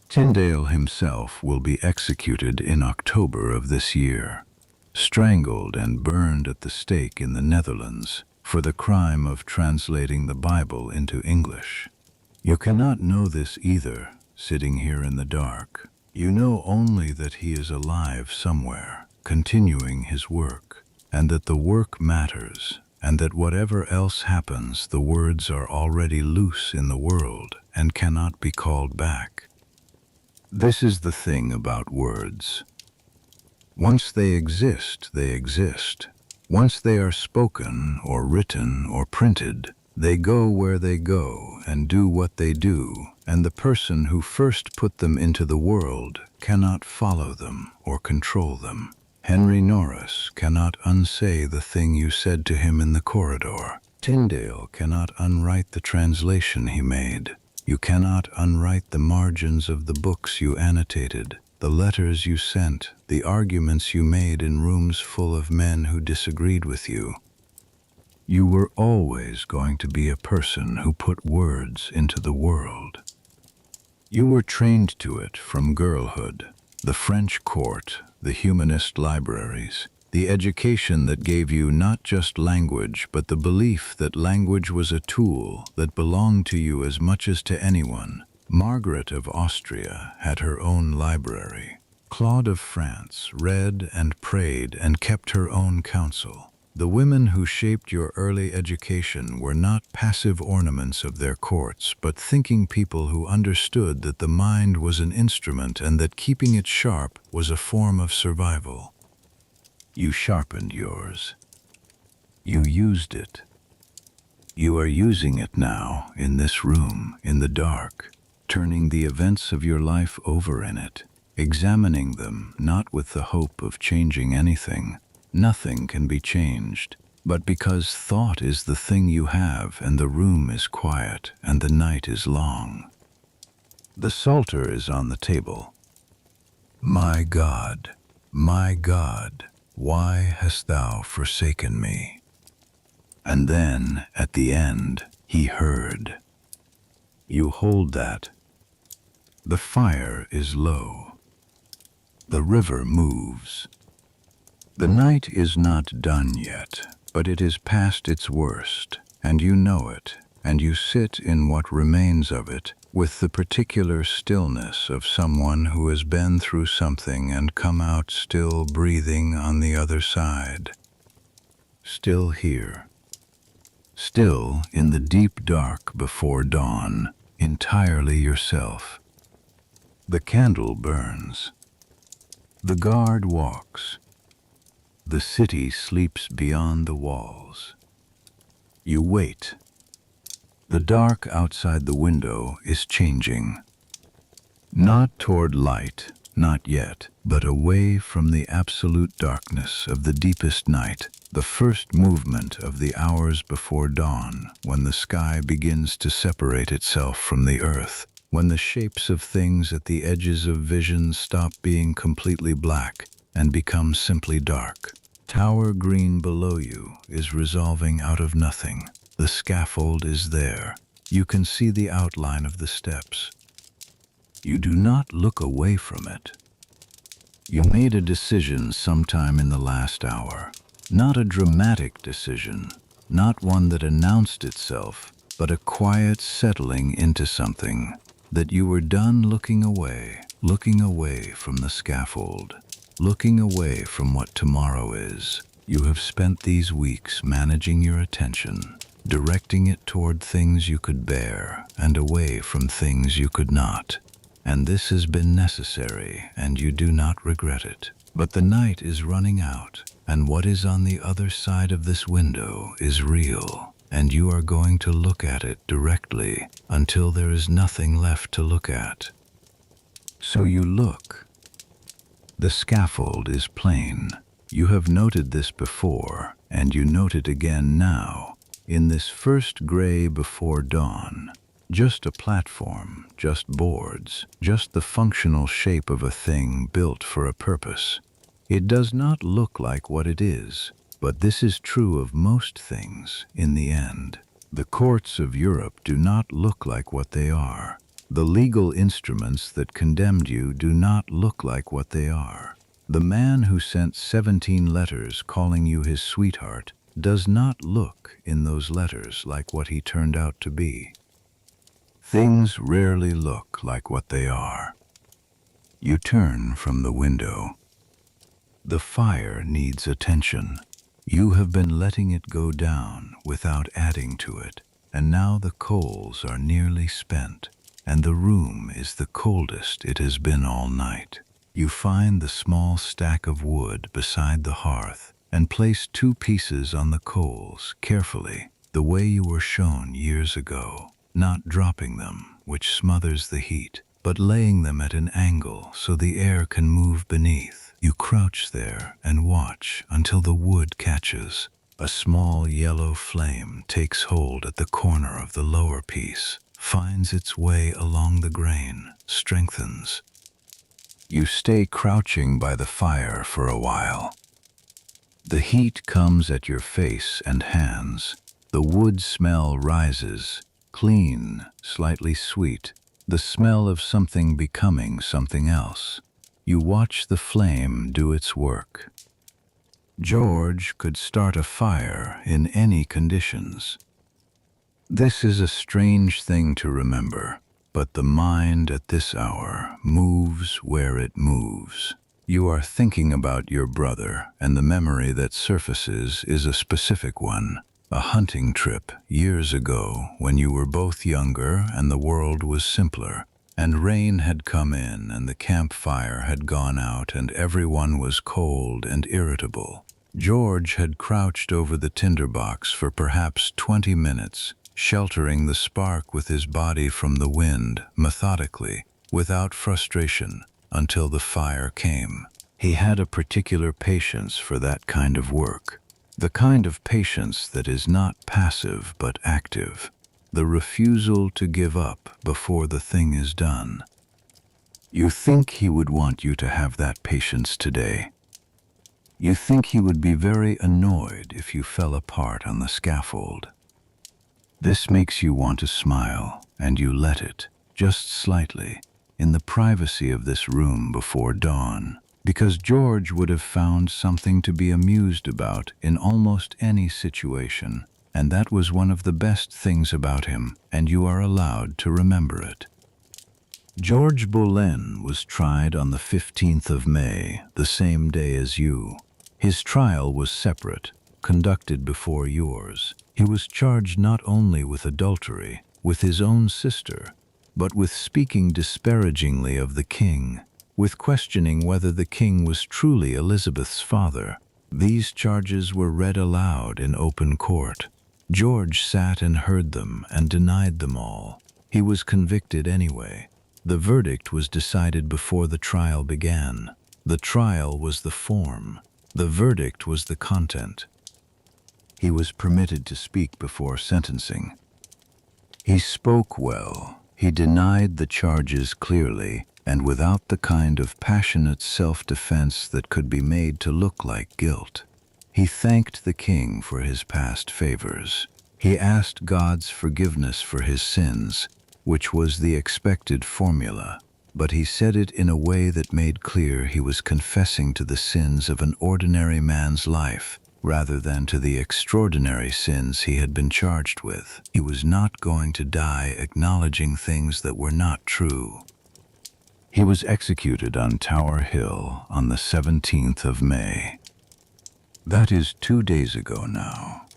Tyndale himself will be executed in October of this year, strangled and burned at the stake in the Netherlands for the crime of translating the Bible into English. You cannot know this either, sitting here in the dark. You know only that he is alive somewhere, continuing his work, and that the work matters, and that whatever else happens, the words are already loose in the world and cannot be called back. This is the thing about words. Once they exist, they exist. Once they are spoken or written or printed, they go where they go and do what they do, and the person who first put them into the world cannot follow them or control them. Henry Norris cannot unsay the thing you said to him in the corridor. Tyndale cannot unwrite the translation he made. You cannot unwrite the margins of the books you annotated, the letters you sent, the arguments you made in rooms full of men who disagreed with you. You were always going to be a person who put words into the world. You were trained to it from girlhood, the French court, the humanist libraries, the education that gave you not just language, but the belief that language was a tool that belonged to you as much as to anyone. Margaret of Austria had her own library. Claude of France read and prayed and kept her own counsel. The women who shaped your early education were not passive ornaments of their courts, but thinking people who understood that the mind was an instrument and that keeping it sharp was a form of survival. You sharpened yours. You used it. You are using it now, in this room, in the dark, turning the events of your life over in it, examining them not with the hope of changing anything. Nothing can be changed, but because thought is the thing you have and the room is quiet and the night is long. The Psalter is on the table. My God, why hast thou forsaken me? And then, at the end, he heard. You hold that. The fire is low. The river moves. The night is not done yet, but it is past its worst, and you know it, and you sit in what remains of it with the particular stillness of someone who has been through something and come out still breathing on the other side. Still here. Still in the deep dark before dawn, entirely yourself. The candle burns. The guard walks. The city sleeps beyond the walls. You wait. The dark outside the window is changing. Not toward light, not yet, but away from the absolute darkness of the deepest night, the first movement of the hours before dawn, when the sky begins to separate itself from the earth, when the shapes of things at the edges of vision stop being completely black and become simply dark. Tower green below you is resolving out of nothing. The scaffold is there. You can see the outline of the steps. You do not look away from it. You made a decision sometime in the last hour. Not a dramatic decision, not one that announced itself, but a quiet settling into something, that you were done looking away from the scaffold, looking away from what tomorrow is. You have spent these weeks managing your attention, directing it toward things you could bear and away from things you could not. And this has been necessary, and you do not regret it. But the night is running out, and what is on the other side of this window is real, and you are going to look at it directly until there is nothing left to look at. So you look. The scaffold is plain. You have noted this before, and you note it again now, in this first gray before dawn. Just a platform, just boards, just the functional shape of a thing built for a purpose. It does not look like what it is, but this is true of most things in the end. The courts of Europe do not look like what they are. The legal instruments that condemned you do not look like what they are. The man who sent 17 letters calling you his sweetheart does not look in those letters like what he turned out to be. Things rarely look like what they are. You turn from the window. The fire needs attention. You have been letting it go down without adding to it, and now the coals are nearly spent, and the room is the coldest it has been all night. You find the small stack of wood beside the hearth and place 2 pieces on the coals carefully, the way you were shown years ago. Not dropping them, which smothers the heat, but laying them at an angle so the air can move beneath. You crouch there and watch until the wood catches. A small yellow flame takes hold at the corner of the lower piece, finds its way along the grain, strengthens. You stay crouching by the fire for a while. The heat comes at your face and hands. The wood smell rises. Clean, slightly sweet, the smell of something becoming something else. You watch the flame do its work. George could start a fire in any conditions. This is a strange thing to remember, but the mind at this hour moves where it moves. You are thinking about your brother, and the memory that surfaces is a specific one. A hunting trip years ago when you were both younger and the world was simpler, and rain had come in and the campfire had gone out and everyone was cold and irritable. George had crouched over the tinderbox for perhaps 20 minutes, sheltering the spark with his body from the wind, methodically, without frustration, until the fire came. He had a particular patience for that kind of work. The kind of patience that is not passive but active, the refusal to give up before the thing is done. You think he would want you to have that patience today. You think he would be very annoyed if you fell apart on the scaffold. This makes you want to smile, and you let it, just slightly, in the privacy of this room before dawn. Because George would have found something to be amused about in almost any situation, and that was one of the best things about him, and you are allowed to remember it. George Boleyn was tried on the 15th of May, the same day as you. His trial was separate, conducted before yours. He was charged not only with adultery, with his own sister, but with speaking disparagingly of the king, with questioning whether the king was truly Elizabeth's father. These charges were read aloud in open court. George sat and heard them and denied them all. He was convicted anyway. The verdict was decided before the trial began. The trial was the form. The verdict was the content. He was permitted to speak before sentencing. He spoke well. He denied the charges clearly, and without the kind of passionate self-defense that could be made to look like guilt. He thanked the king for his past favors. He asked God's forgiveness for his sins, which was the expected formula, but he said it in a way that made clear he was confessing to the sins of an ordinary man's life, rather than to the extraordinary sins he had been charged with. He was not going to die acknowledging things that were not true. He was executed on Tower Hill on the 17th of May. That is 2 days ago now.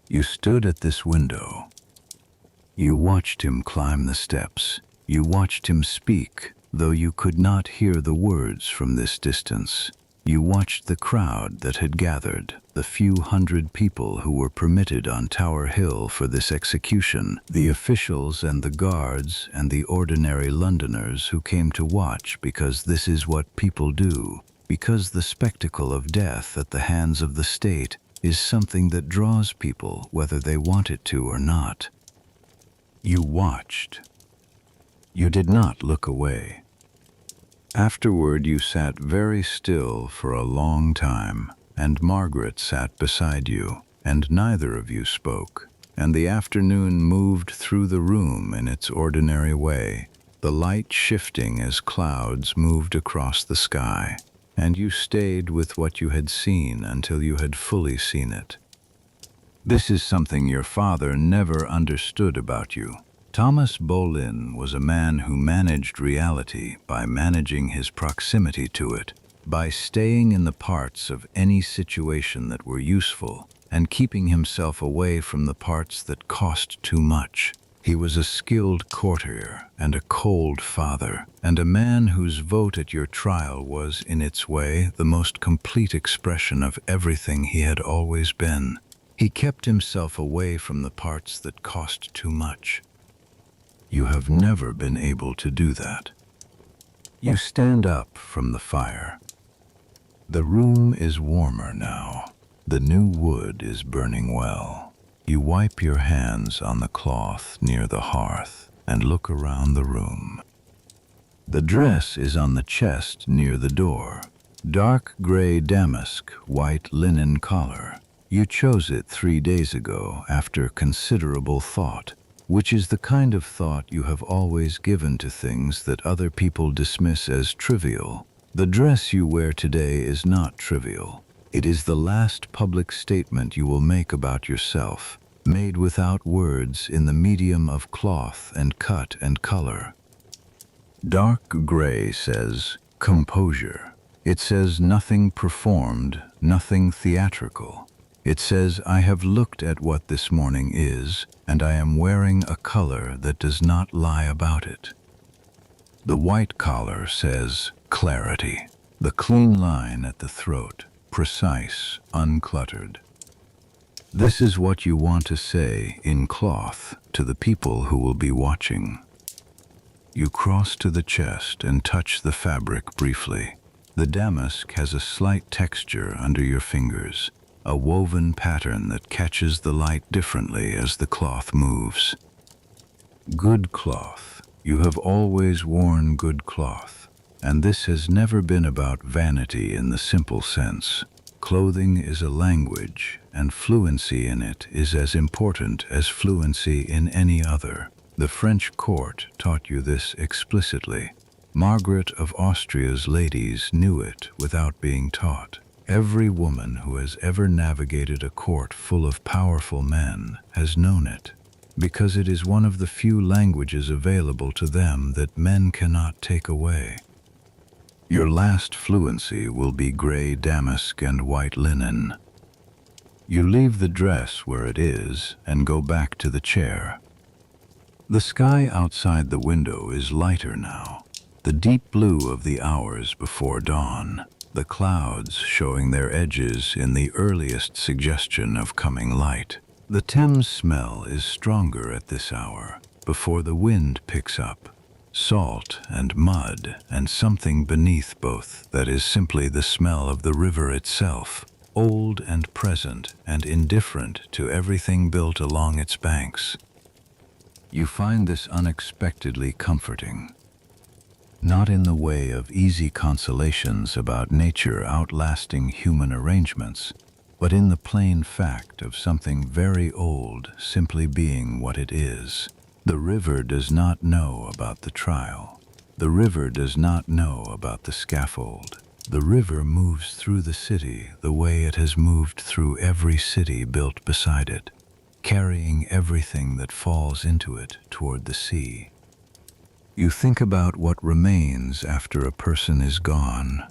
You stood at this window. You watched him climb the steps. You watched him speak, though you could not hear the words from this distance. You watched the crowd that had gathered, the few hundred people who were permitted on Tower Hill for this execution, the officials and the guards and the ordinary Londoners who came to watch because this is what people do, because the spectacle of death at the hands of the state is something that draws people whether they want it to or not. You watched. You did not look away. Afterward, you sat very still for a long time, and Margaret sat beside you, and neither of you spoke, and the afternoon moved through the room in its ordinary way, the light shifting as clouds moved across the sky, and you stayed with what you had seen until you had fully seen it. This is something your father never understood about you. Thomas Boleyn was a man who managed reality by managing his proximity to it, by staying in the parts of any situation that were useful and keeping himself away from the parts that cost too much. He was a skilled courtier and a cold father, and a man whose vote at your trial was, in its way, the most complete expression of everything he had always been. He kept himself away from the parts that cost too much. You have never been able to do that. You stand up from the fire. The room is warmer now. The new wood is burning well. You wipe your hands on the cloth near the hearth and look around the room. The dress is on the chest near the door. Dark gray damask, white linen collar. You chose it 3 days ago after considerable thought, which is the kind of thought you have always given to things that other people dismiss as trivial. The dress you wear today is not trivial. It is the last public statement you will make about yourself, made without words in the medium of cloth and cut and color. Dark gray says composure. It says nothing performed, nothing theatrical. It says, I have looked at what this morning is, and I am wearing a color that does not lie about it. The white collar says clarity, the clean line at the throat, precise, uncluttered. This is what you want to say in cloth to the people who will be watching. You cross to the chest and touch the fabric briefly. The damask has a slight texture under your fingers, a woven pattern that catches the light differently as the cloth moves. Good cloth. You have always worn good cloth, and this has never been about vanity in the simple sense. Clothing is a language, and fluency in it is as important as fluency in any other. The French court taught you this explicitly. Margaret of Austria's ladies knew it without being taught. Every woman who has ever navigated a court full of powerful men has known it, because it is one of the few languages available to them that men cannot take away. Your last fluency will be gray damask and white linen. You leave the dress where it is and go back to the chair. The sky outside the window is lighter now, the deep blue of the hours before dawn. The clouds showing their edges in the earliest suggestion of coming light. The Thames smell is stronger at this hour, before the wind picks up. Salt and mud and something beneath both that is simply the smell of the river itself, old and present and indifferent to everything built along its banks. You find this unexpectedly comforting. Not in the way of easy consolations about nature outlasting human arrangements, but in the plain fact of something very old simply being what it is. The river does not know about the trial. The river does not know about the scaffold. The river moves through the city the way it has moved through every city built beside it, carrying everything that falls into it toward the sea. You think about what remains after a person is gone.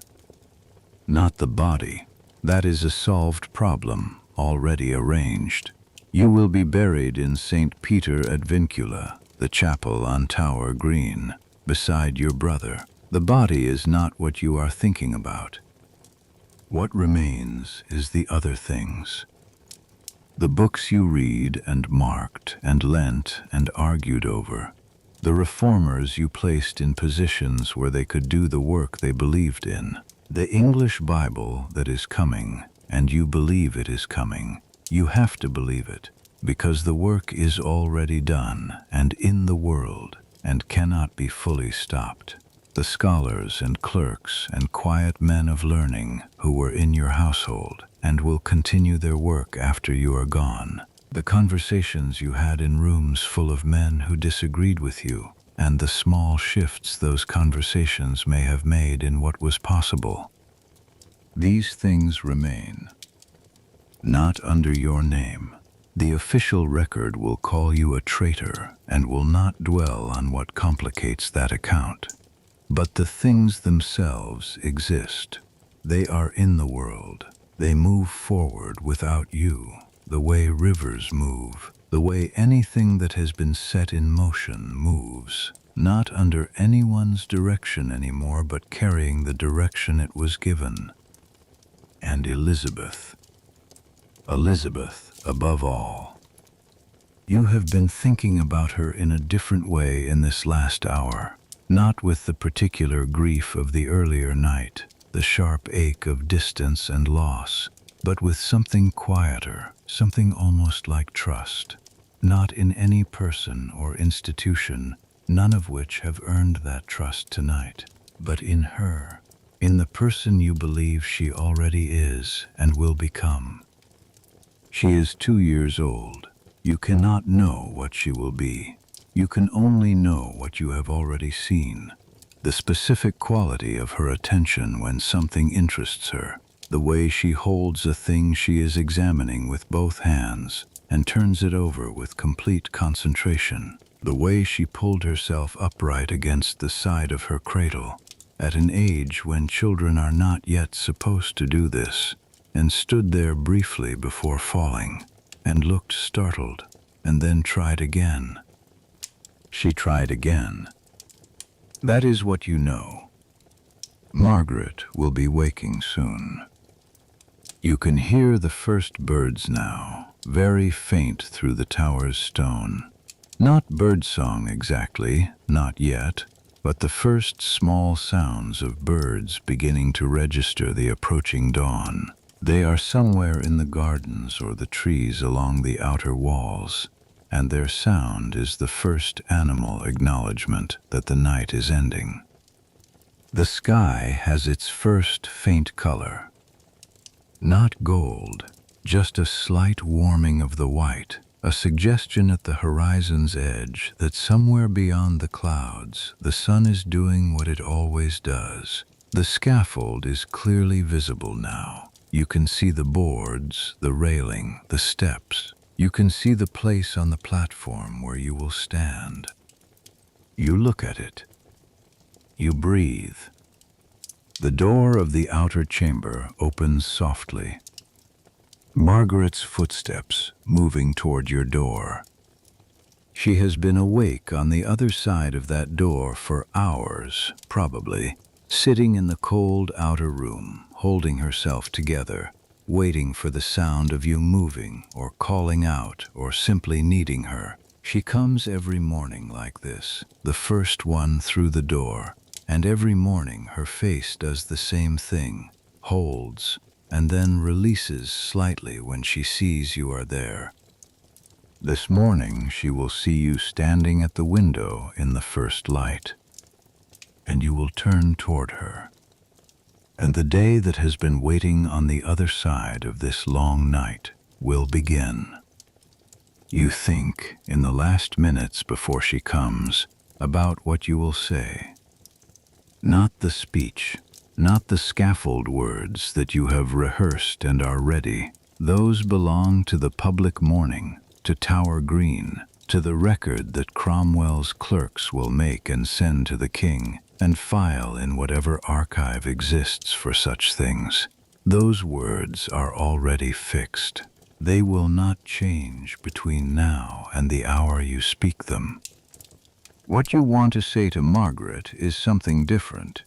Not the body. That is a solved problem, already arranged. You will be buried in St. Peter ad Vincula, the chapel on Tower Green, beside your brother. The body is not what you are thinking about. What remains is the other things. The books you read and marked and lent and argued over. The reformers you placed in positions where they could do the work they believed in. The English Bible that is coming, and you believe it is coming. You have to believe it, because the work is already done and in the world and cannot be fully stopped. The scholars and clerks and quiet men of learning who were in your household and will continue their work after you are gone. The conversations you had in rooms full of men who disagreed with you, and the small shifts those conversations may have made in what was possible. These things remain. Not under your name. The official record will call you a traitor and will not dwell on what complicates that account. But the things themselves exist. They are in the world. They move forward without you, the way rivers move, the way anything that has been set in motion moves, not under anyone's direction anymore, but carrying the direction it was given. And Elizabeth above all. You have been thinking about her in a different way in this last hour, not with the particular grief of the earlier night, the sharp ache of distance and loss, but with something quieter, something almost like trust. Not in any person or institution, none of which have earned that trust tonight, but in her, in the person you believe she already is and will become. She is 2 years old. You cannot know what she will be. You can only know what you have already seen. The specific quality of her attention when something interests her, the way she holds a thing she is examining with both hands and turns it over with complete concentration, the way she pulled herself upright against the side of her cradle, at an age when children are not yet supposed to do this, and stood there briefly before falling, and looked startled, and then tried again. She tried again. That is what you know. Margaret will be waking soon. You can hear the first birds now, very faint through the tower's stone. Not birdsong exactly, not yet, but the first small sounds of birds beginning to register the approaching dawn. They are somewhere in the gardens or the trees along the outer walls, and their sound is the first animal acknowledgement that the night is ending. The sky has its first faint color. Not gold, just a slight warming of the white, a suggestion at the horizon's edge that somewhere beyond the clouds the sun is doing what it always does. The scaffold is clearly visible now. You can see the boards, the railing, the steps. You can see the place on the platform where you will stand. You look at it. You breathe. The door of the outer chamber opens softly. Margaret's footsteps moving toward your door. She has been awake on the other side of that door for hours, probably, sitting in the cold outer room, holding herself together, waiting for the sound of you moving or calling out or simply needing her. She comes every morning like this, the first one through the door, and every morning her face does the same thing, holds, and then releases slightly when she sees you are there. This morning she will see you standing at the window in the first light, and you will turn toward her. And the day that has been waiting on the other side of this long night will begin. You think, in the last minutes before she comes, about what you will say. Not the speech, not the scaffold words that you have rehearsed and are ready. Those belong to the public mourning, to Tower Green, to the record that Cromwell's clerks will make and send to the king, and file in whatever archive exists for such things. Those words are already fixed. They will not change between now and the hour you speak them. What you want to say to Margaret is something different.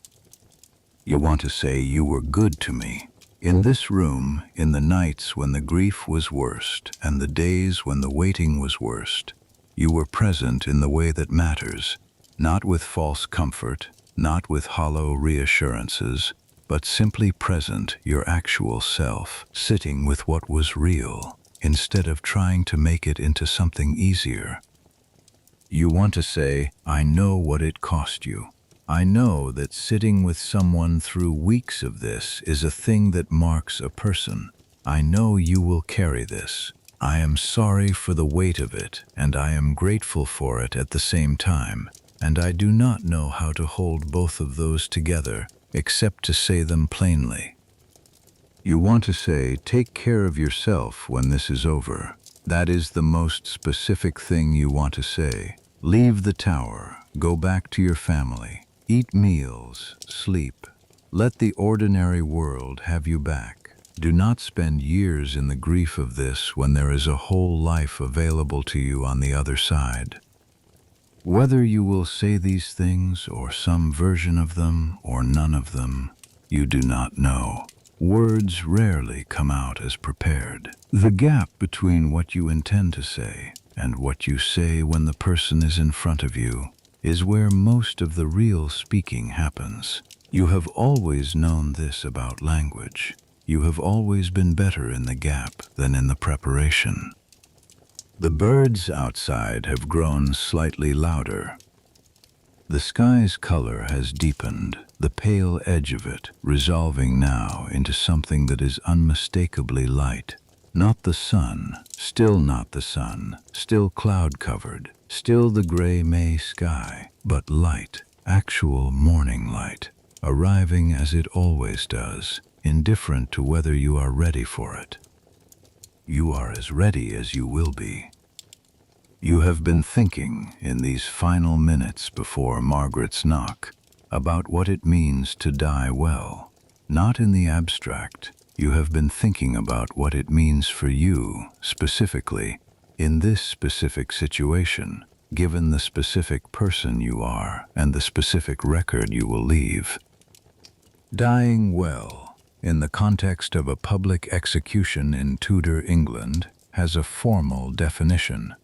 You want to say you were good to me. In this room, in the nights when the grief was worst and the days when the waiting was worst, you were present in the way that matters, not with false comfort, not with hollow reassurances, but simply present, your actual self, sitting with what was real, instead of trying to make it into something easier. You want to say, I know what it cost you. I know that sitting with someone through weeks of this is a thing that marks a person. I know you will carry this. I am sorry for the weight of it, and I am grateful for it at the same time, and I do not know how to hold both of those together, except to say them plainly. You want to say, take care of yourself when this is over. That is the most specific thing you want to say. Leave the tower, go back to your family, eat meals, sleep. Let the ordinary world have you back. Do not spend years in the grief of this when there is a whole life available to you on the other side. Whether you will say these things, or some version of them, or none of them, you do not know. Words rarely come out as prepared. The gap between what you intend to say and what you say when the person is in front of you is where most of the real speaking happens. You have always known this about language. You have always been better in the gap than in the preparation. The birds outside have grown slightly louder. The sky's color has deepened, the pale edge of it resolving now into something that is unmistakably light. Not the sun, still not the sun, still cloud-covered, still the gray May sky, but light, actual morning light, arriving as it always does, indifferent to whether you are ready for it. You are as ready as you will be. You have been thinking, in these final minutes before Margaret's knock, about what it means to die well. Not in the abstract. You have been thinking about what it means for you, specifically, in this specific situation, given the specific person you are and the specific record you will leave. Dying well, in the context of a public execution in Tudor England, has a formal definition.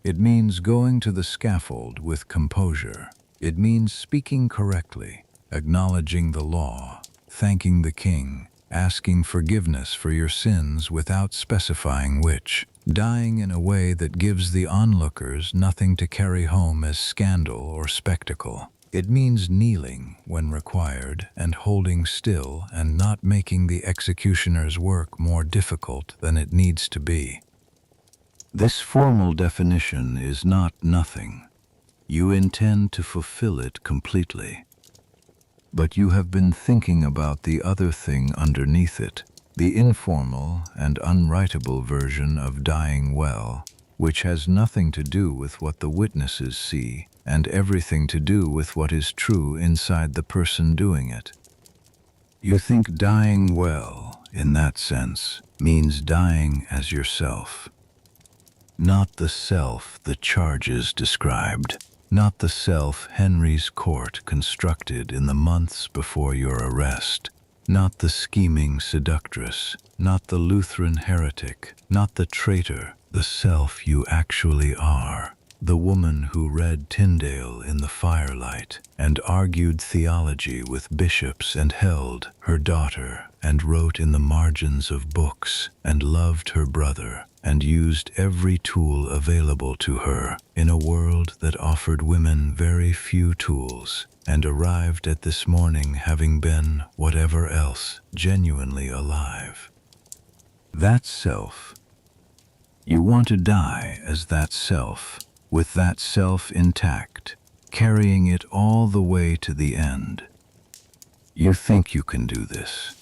It means going to the scaffold with composure. It means speaking correctly, acknowledging the law, thanking the king, asking forgiveness for your sins without specifying which, dying in a way that gives the onlookers nothing to carry home as scandal or spectacle. It means kneeling when required and holding still and not making the executioner's work more difficult than it needs to be. This formal definition is not nothing. You intend to fulfill it completely. But you have been thinking about the other thing underneath it, the informal and unwritable version of dying well, which has nothing to do with what the witnesses see and everything to do with what is true inside the person doing it. You think dying well, in that sense, means dying as yourself. Not the self the charges described. Not the self Henry's court constructed in the months before your arrest. Not the scheming seductress. Not the Lutheran heretic. Not the traitor. The self you actually are. The woman who read Tyndale in the firelight and argued theology with bishops and held her daughter and wrote in the margins of books and loved her brother and used every tool available to her in a world that offered women very few tools, and arrived at this morning having been, whatever else, genuinely alive. That self. You want to die as that self, with that self intact, carrying it all the way to the end. You think you can do this.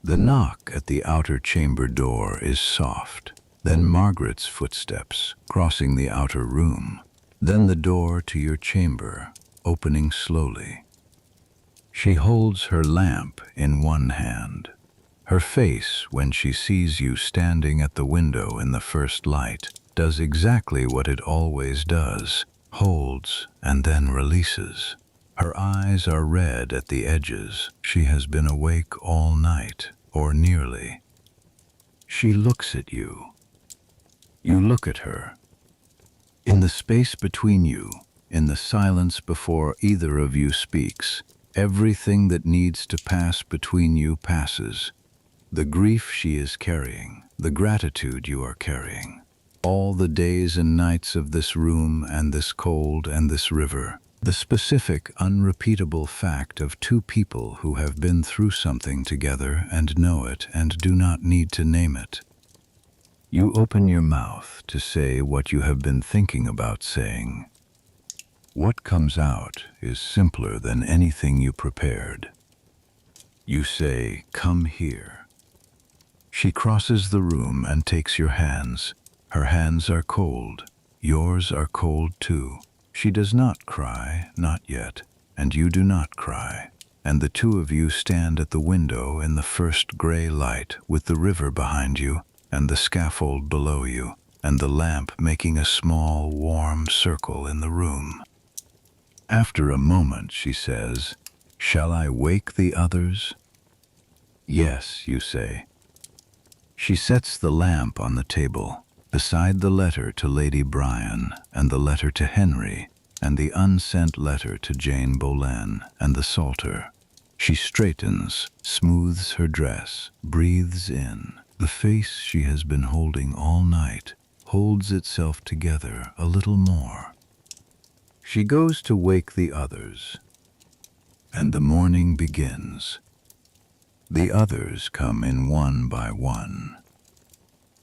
The knock at the outer chamber door is soft, then Margaret's footsteps crossing the outer room, then the door to your chamber opening slowly. She holds her lamp in one hand. Her face, when she sees you standing at the window in the first light, does exactly what it always does, holds and then releases. Her eyes are red at the edges. She has been awake all night, or nearly. She looks at you. You look at her. In the space between you, in the silence before either of you speaks, everything that needs to pass between you passes. The grief she is carrying, the gratitude you are carrying, all the days and nights of this room and this cold and this river, the specific, unrepeatable fact of two people who have been through something together and know it and do not need to name it. You open your mouth to say what you have been thinking about saying. What comes out is simpler than anything you prepared. You say, "Come here." She crosses the room and takes your hands. Her hands are cold. Yours are cold too. She does not cry, not yet, and you do not cry. And the two of you stand at the window in the first gray light with the river behind you and the scaffold below you and the lamp making a small, warm circle in the room. After a moment, she says, "Shall I wake the others?" "Yes," you say. She sets the lamp on the table, beside the letter to Lady Brian, and the letter to Henry, and the unsent letter to Anne Boleyn, and the psalter. She straightens, smooths her dress, breathes in. The face she has been holding all night holds itself together a little more. She goes to wake the others, and the morning begins. The others come in one by one.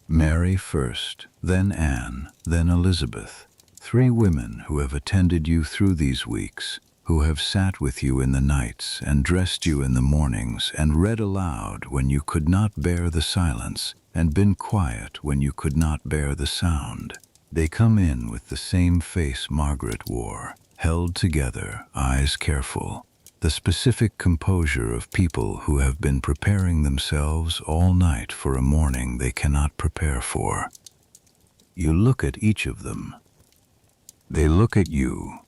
Mary first, then Anne, then Elizabeth. 3 women who have attended you through these weeks, who have sat with you in the nights and dressed you in the mornings and read aloud when you could not bear the silence and been quiet when you could not bear the sound. They come in with the same face Margaret wore, held together, eyes careful, the specific composure of people who have been preparing themselves all night for a morning they cannot prepare for. You look at each of them. They look at you.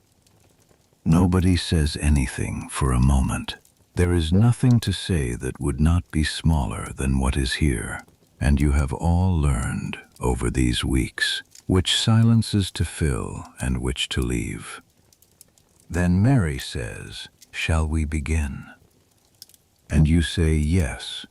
Nobody says anything for a moment. There is nothing to say that would not be smaller than what is here, and you have all learned over these weeks which silences to fill and which to leave. Then Mary says, "Shall we begin?" And you say yes.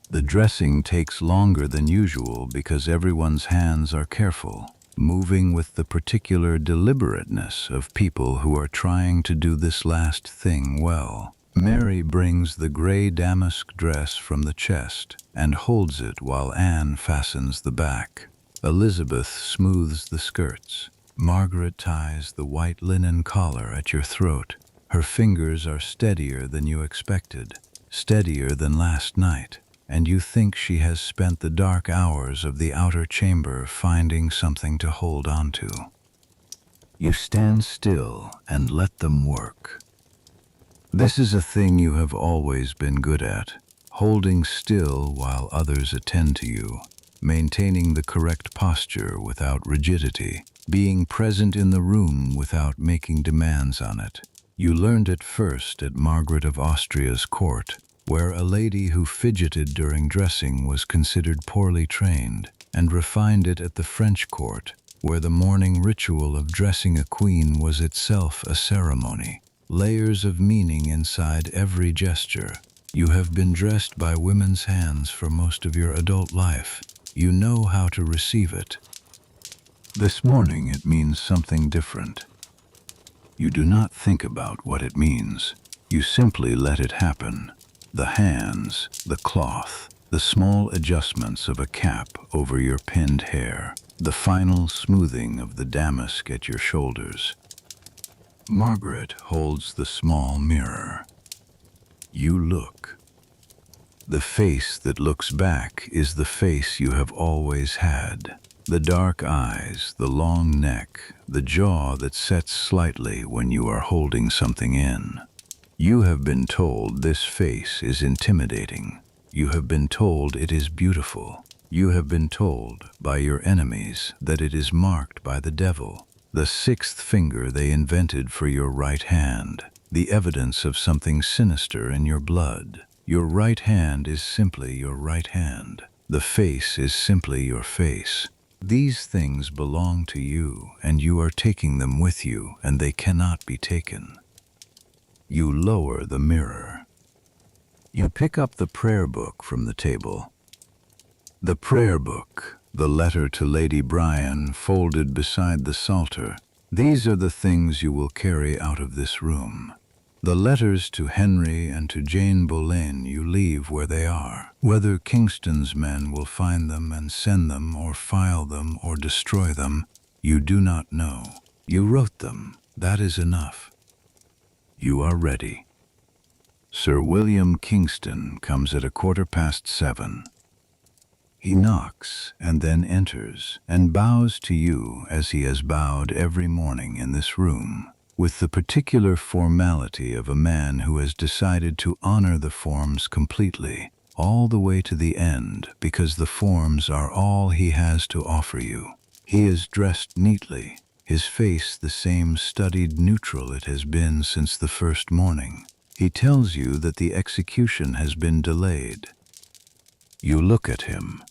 The dressing takes longer than usual because everyone's hands are careful, moving with the particular deliberateness of people who are trying to do this last thing well. Mary brings the gray damask dress from the chest and holds it while Anne fastens the back. Elizabeth smooths the skirts. Margaret ties the white linen collar at your throat. Her fingers are steadier than you expected, steadier than last night, and you think she has spent the dark hours of the outer chamber finding something to hold on to. You stand still and let them work. This is a thing you have always been good at, holding still while others attend to you, maintaining the correct posture without rigidity, being present in the room without making demands on it. You learned it first at Margaret of Austria's court, where a lady who fidgeted during dressing was considered poorly trained, and refined it at the French court, where the morning ritual of dressing a queen was itself a ceremony, layers of meaning inside every gesture. You have been dressed by women's hands for most of your adult life. You know how to receive it. This morning it means something different. You do not think about what it means. You simply let it happen. The hands, the cloth, the small adjustments of a cap over your pinned hair, the final smoothing of the damask at your shoulders. Margaret holds the small mirror. You look. The face that looks back is the face you have always had. The dark eyes, the long neck, the jaw that sets slightly when you are holding something in. You have been told this face is intimidating. You have been told it is beautiful. You have been told by your enemies that it is marked by the devil, the sixth finger they invented for your right hand, the evidence of something sinister in your blood. Your right hand is simply your right hand. The face is simply your face. These things belong to you, and you are taking them with you, and they cannot be taken. You lower the mirror. You pick up the prayer book from the table. The prayer book, the letter to Lady Brian folded beside the Psalter. These are the things you will carry out of this room. The letters to Henry and to Jane Boleyn you leave where they are. Whether Kingston's men will find them and send them or file them or destroy them, you do not know. You wrote them. That is enough. You are ready. Sir William Kingston comes at 7:15. He knocks and then enters and bows to you as he has bowed every morning in this room, with the particular formality of a man who has decided to honor the forms completely, all the way to the end, because the forms are all he has to offer you. He is dressed neatly, his face the same studied neutral it has been since the first morning. He tells you that the execution has been delayed. You look at him.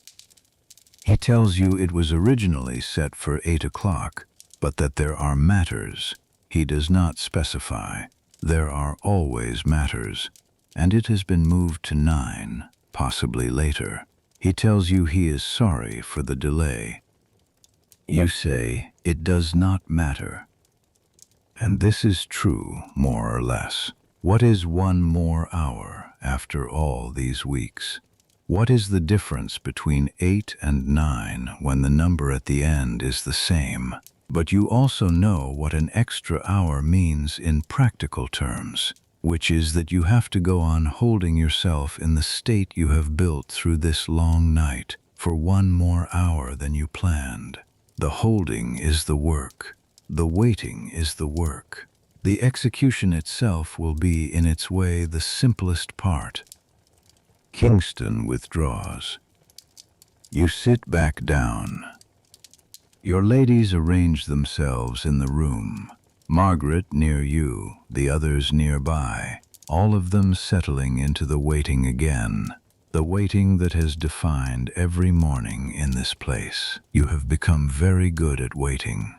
He tells you it was originally set for 8 o'clock, but that there are matters. He does not specify. There are always matters, and it has been moved to 9, possibly later. He tells you he is sorry for the delay. You say, it does not matter. And this is true, more or less. What is one more hour after all these weeks? What is the difference between 8 and 9 when the number at the end is the same? But you also know what an extra hour means in practical terms, which is that you have to go on holding yourself in the state you have built through this long night for one more hour than you planned. The holding is the work. The waiting is the work. The execution itself will be, in its way, the simplest part. Kingston withdraws. You sit back down. Your ladies arrange themselves in the room. Margaret near you, the others nearby, all of them settling into the waiting again, the waiting that has defined every morning in this place. You have become very good at waiting.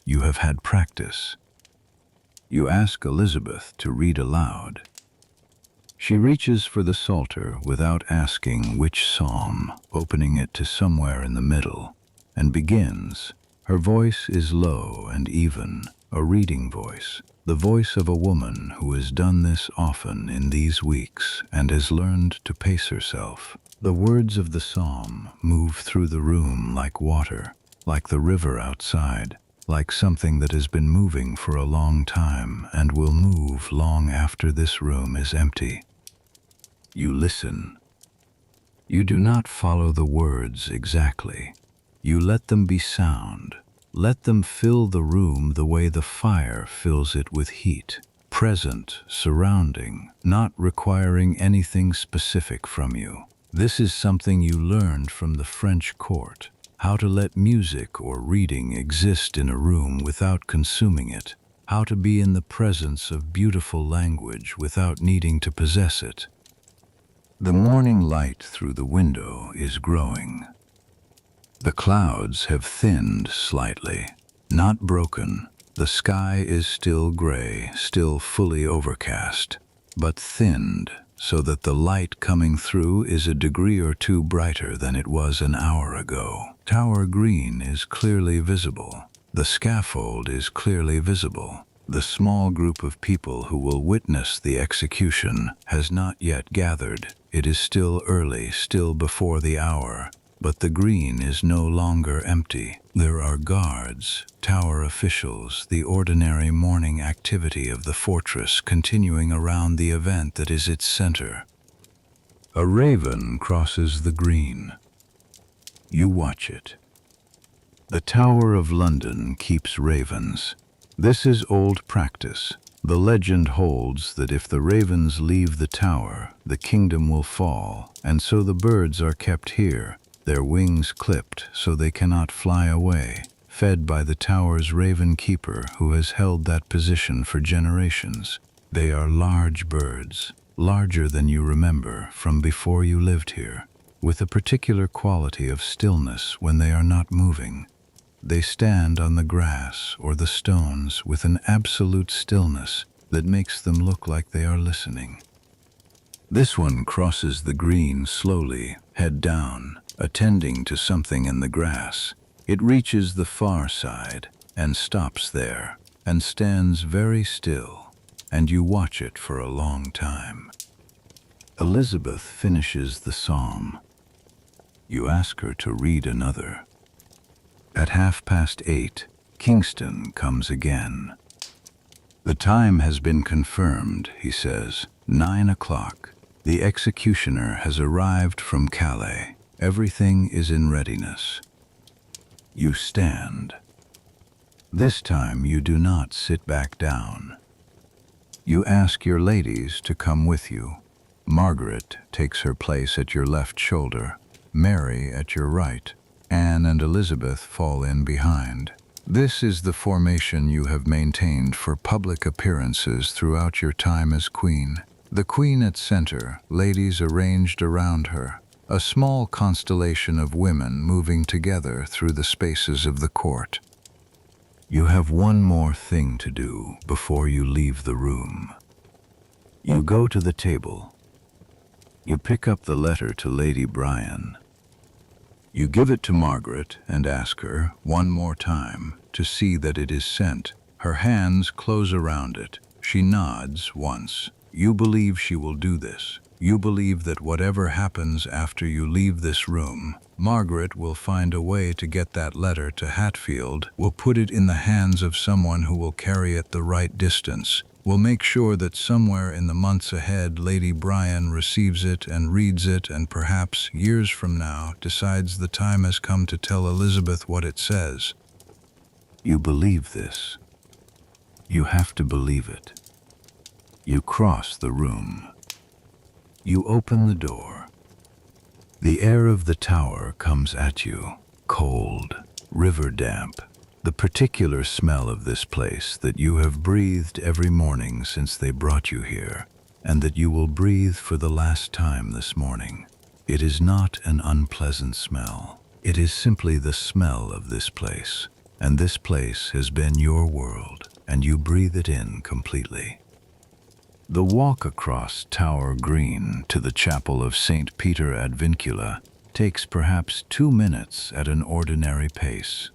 You have had practice. You ask Elizabeth to read aloud. She reaches for the Psalter without asking which psalm, opening it to somewhere in the middle, and begins. Her voice is low and even, a reading voice, the voice of a woman who has done this often in these weeks and has learned to pace herself. The words of the psalm move through the room like water, like the river outside, like something that has been moving for a long time and will move long after this room is empty. You listen. You do not follow the words exactly. You let them be sound. Let them fill the room the way the fire fills it with heat, present, surrounding, not requiring anything specific from you. This is something you learned from the French court, how to let music or reading exist in a room without consuming it, how to be in the presence of beautiful language without needing to possess it. The morning light through the window is growing. The clouds have thinned slightly, not broken. The sky is still gray, still fully overcast, but thinned, so that the light coming through is a degree or two brighter than it was an hour ago. Tower Green is clearly visible. The scaffold is clearly visible. The small group of people who will witness the execution has not yet gathered. It is still early, still before the hour, but the green is no longer empty. There are guards, tower officials, the ordinary morning activity of the fortress continuing around the event that is its center. A raven crosses the green. You watch it. The Tower of London keeps ravens. This is old practice. The legend holds that if the ravens leave the tower, the kingdom will fall, and so the birds are kept here, their wings clipped so they cannot fly away, fed by the tower's raven keeper who has held that position for generations. They are large birds, larger than you remember from before you lived here, with a particular quality of stillness when they are not moving. They stand on the grass or the stones with an absolute stillness that makes them look like they are listening. This one crosses the green slowly, head down, attending to something in the grass. It reaches the far side and stops there and stands very still, and you watch it for a long time. Elizabeth finishes the psalm. You ask her to read another. At 8:30, Kingston comes again. The time has been confirmed, he says. 9 o'clock. The executioner has arrived from Calais. Everything is in readiness. You stand. This time you do not sit back down. You ask your ladies to come with you. Margaret takes her place at your left shoulder, Mary at your right. Anne and Elizabeth fall in behind. This is the formation you have maintained for public appearances throughout your time as queen. The queen at center, ladies arranged around her, a small constellation of women moving together through the spaces of the court. You have one more thing to do before you leave the room. You go to the table. You pick up the letter to Lady Bryan. You give it to Margaret and ask her, one more time, to see that it is sent. Her hands close around it. She nods once. You believe she will do this. You believe that whatever happens after you leave this room, Margaret will find a way to get that letter to Hatfield, will put it in the hands of someone who will carry it the right distance, will make sure that somewhere in the months ahead Lady Bryan receives it and reads it and perhaps, years from now, decides the time has come to tell Elizabeth what it says. You believe this. You have to believe it. You cross the room. You open the door. The air of the tower comes at you, cold, river damp. The particular smell of this place that you have breathed every morning since they brought you here, and that you will breathe for the last time this morning. It is not an unpleasant smell. It is simply the smell of this place, and this place has been your world, and you breathe it in completely. The walk across Tower Green to the chapel of St. Peter ad Vincula takes perhaps 2 minutes at an ordinary pace.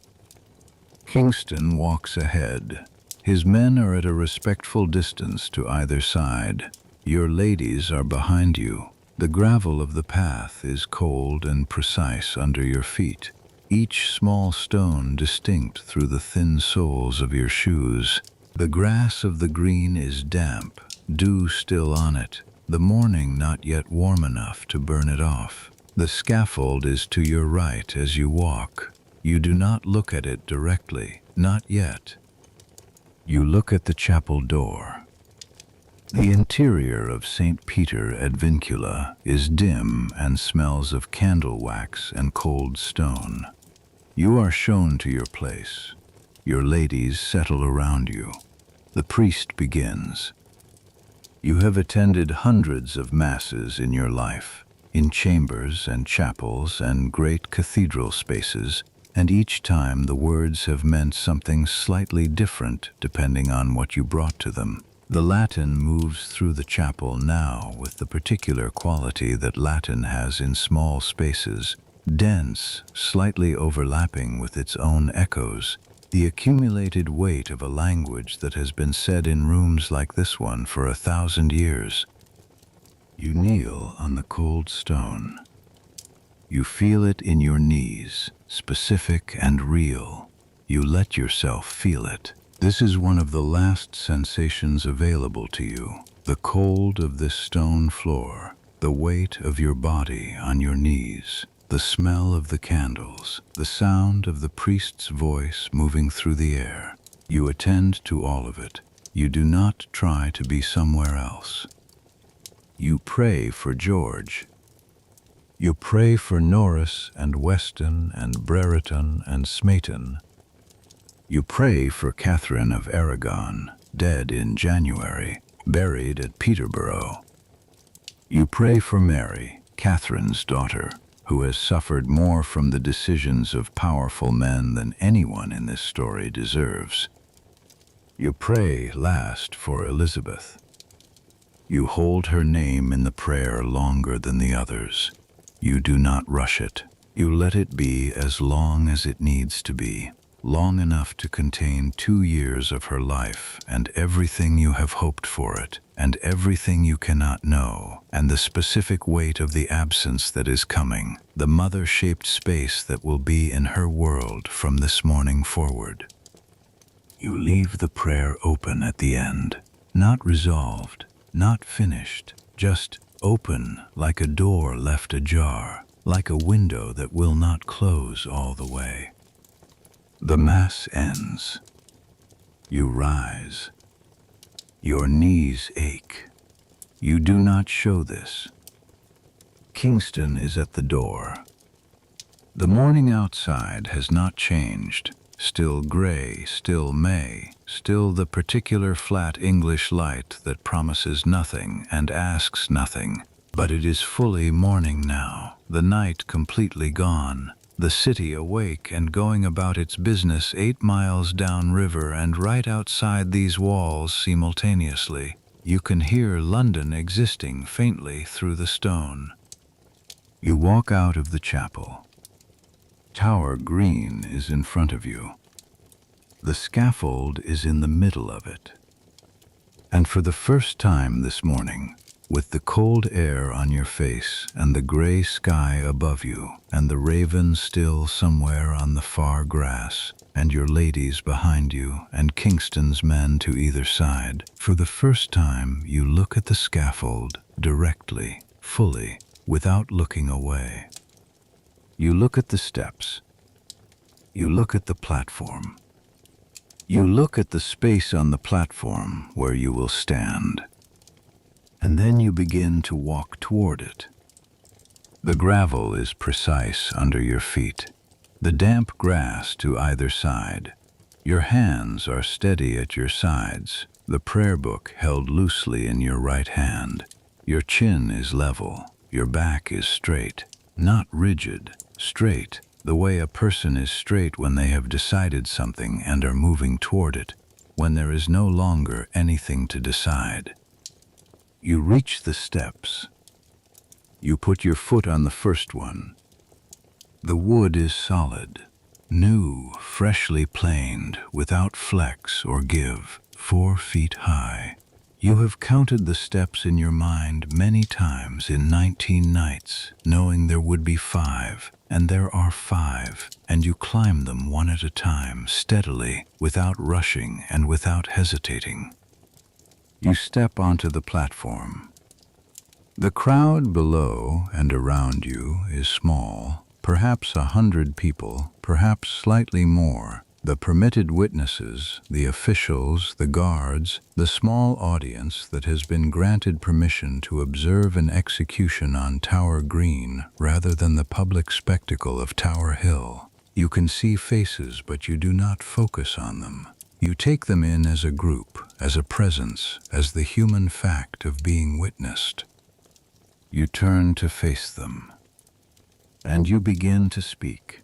Kingston walks ahead. His men are at a respectful distance to either side. Your ladies are behind you. The gravel of the path is cold and precise under your feet, each small stone distinct through the thin soles of your shoes. The grass of the green is damp, dew still on it, the morning not yet warm enough to burn it off. The scaffold is to your right as you walk. You do not look at it directly, not yet. You look at the chapel door. The interior of St. Peter ad Vincula is dim and smells of candle wax and cold stone. You are shown to your place. Your ladies settle around you. The priest begins. You have attended hundreds of masses in your life, in chambers and chapels and great cathedral spaces, and each time the words have meant something slightly different depending on what you brought to them. The Latin moves through the chapel now with the particular quality that Latin has in small spaces, dense, slightly overlapping with its own echoes, the accumulated weight of a language that has been said in rooms like this one for 1,000 years. You kneel on the cold stone. You feel it in your knees, specific and real. You let yourself feel it. This is one of the last sensations available to you. The cold of this stone floor, the weight of your body on your knees, the smell of the candles, the sound of the priest's voice moving through the air. You attend to all of it. You do not try to be somewhere else. You pray for George. You pray for Norris and Weston and Brereton and Smeaton. You pray for Catherine of Aragon, dead in January, buried at Peterborough. You pray for Mary, Catherine's daughter, who has suffered more from the decisions of powerful men than anyone in this story deserves. You pray last for Elizabeth. You hold her name in the prayer longer than the others. You do not rush it. You let it be as long as it needs to be. Long enough to contain 2 years of her life and everything you have hoped for it, and everything you cannot know, and the specific weight of the absence that is coming, the mother-shaped space that will be in her world from this morning forward. You leave the prayer open at the end, not resolved, not finished, just open like a door left ajar, like a window that will not close all the way. The Mass ends. You rise. Your knees ache. You do not show this. Kingston is at the door. The morning outside has not changed. Still gray, still May, still the particular flat English light that promises nothing and asks nothing. But it is fully morning now, the night completely gone. The city awake and going about its business 8 miles downriver and right outside these walls simultaneously. You can hear London existing faintly through the stone. You walk out of the chapel. Tower Green is in front of you. The scaffold is in the middle of it. And for the first time this morning, with the cold air on your face and the gray sky above you and the raven still somewhere on the far grass and your ladies behind you and Kingston's men to either side, for the first time you look at the scaffold directly, fully, without looking away. You look at the steps. You look at the platform. You look at the space on the platform where you will stand. And then you begin to walk toward it. The gravel is precise under your feet, the damp grass to either side. Your hands are steady at your sides, the prayer book held loosely in your right hand. Your chin is level, your back is straight, not rigid, straight, the way a person is straight when they have decided something and are moving toward it, when there is no longer anything to decide. You reach the steps. You put your foot on the first one. The wood is solid, new, freshly planed, without flex or give, 4 feet high. You have counted the steps in your mind many times in 19 nights, knowing there would be 5, and there are 5, and you climb them one at a time, steadily, without rushing and without hesitating. You step onto the platform. The crowd below and around you is small, perhaps 100 people, perhaps slightly more. The permitted witnesses, the officials, the guards, the small audience that has been granted permission to observe an execution on Tower Green rather than the public spectacle of Tower Hill. You can see faces, but you do not focus on them. You take them in as a group, as a presence, as the human fact of being witnessed. You turn to face them, and you begin to speak.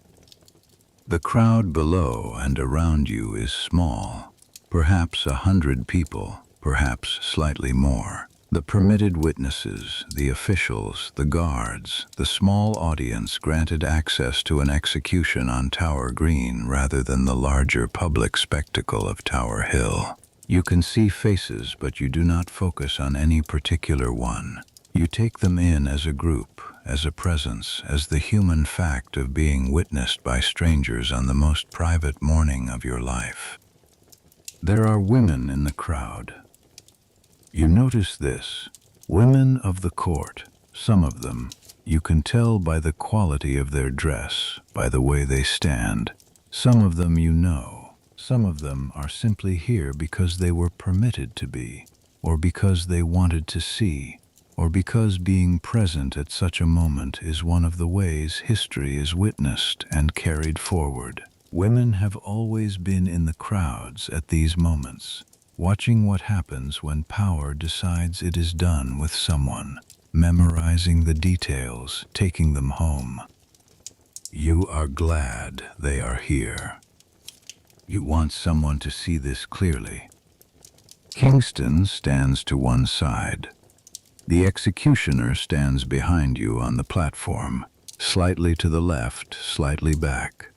The crowd below and around you is small, perhaps 100 people, perhaps slightly more. The permitted witnesses, the officials, the guards, the small audience granted access to an execution on Tower Green rather than the larger public spectacle of Tower Hill. You can see faces, but you do not focus on any particular one. You take them in as a group, as a presence, as the human fact of being witnessed by strangers on the most private morning of your life. There are women in the crowd. You notice this. Women of the court, some of them, you can tell by the quality of their dress, by the way they stand. Some of them you know. Some of them are simply here because they were permitted to be, or because they wanted to see, or because being present at such a moment is one of the ways history is witnessed and carried forward. Women have always been in the crowds at these moments, watching what happens when power decides it is done with someone, memorizing the details, taking them home. You are glad they are here. You want someone to see this clearly. Kingston stands to one side. The executioner stands behind you on the platform, slightly to the left, slightly back.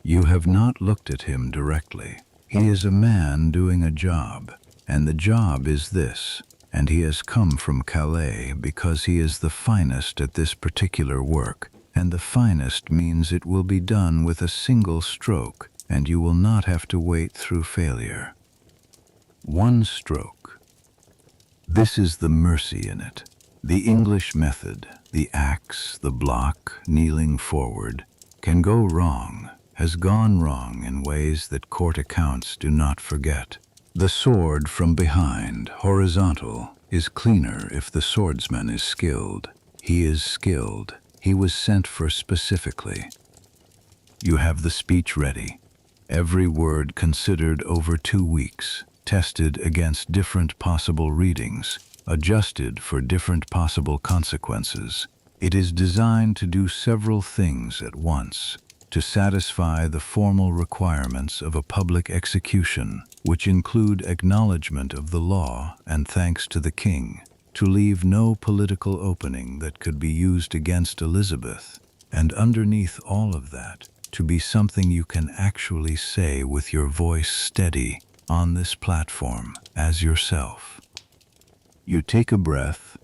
You have not looked at him directly. He is a man doing a job, and the job is this, and he has come from Calais because he is the finest at this particular work, and the finest means it will be done with a single stroke, and you will not have to wait through failure. One stroke. This is the mercy in it. The English method, the axe, the block, kneeling forward, can go wrong, has gone wrong in ways that court accounts do not forget. The sword from behind, horizontal, is cleaner if the swordsman is skilled. He is skilled. He was sent for specifically. You have the speech ready. Every word considered over 2 weeks, tested against different possible readings, adjusted for different possible consequences. It is designed to do several things at once, to satisfy the formal requirements of a public execution, which include acknowledgement of the law and thanks to the king, to leave no political opening that could be used against Elizabeth, and underneath all of that, to be something you can actually say with your voice steady on this platform as yourself. You take a breath.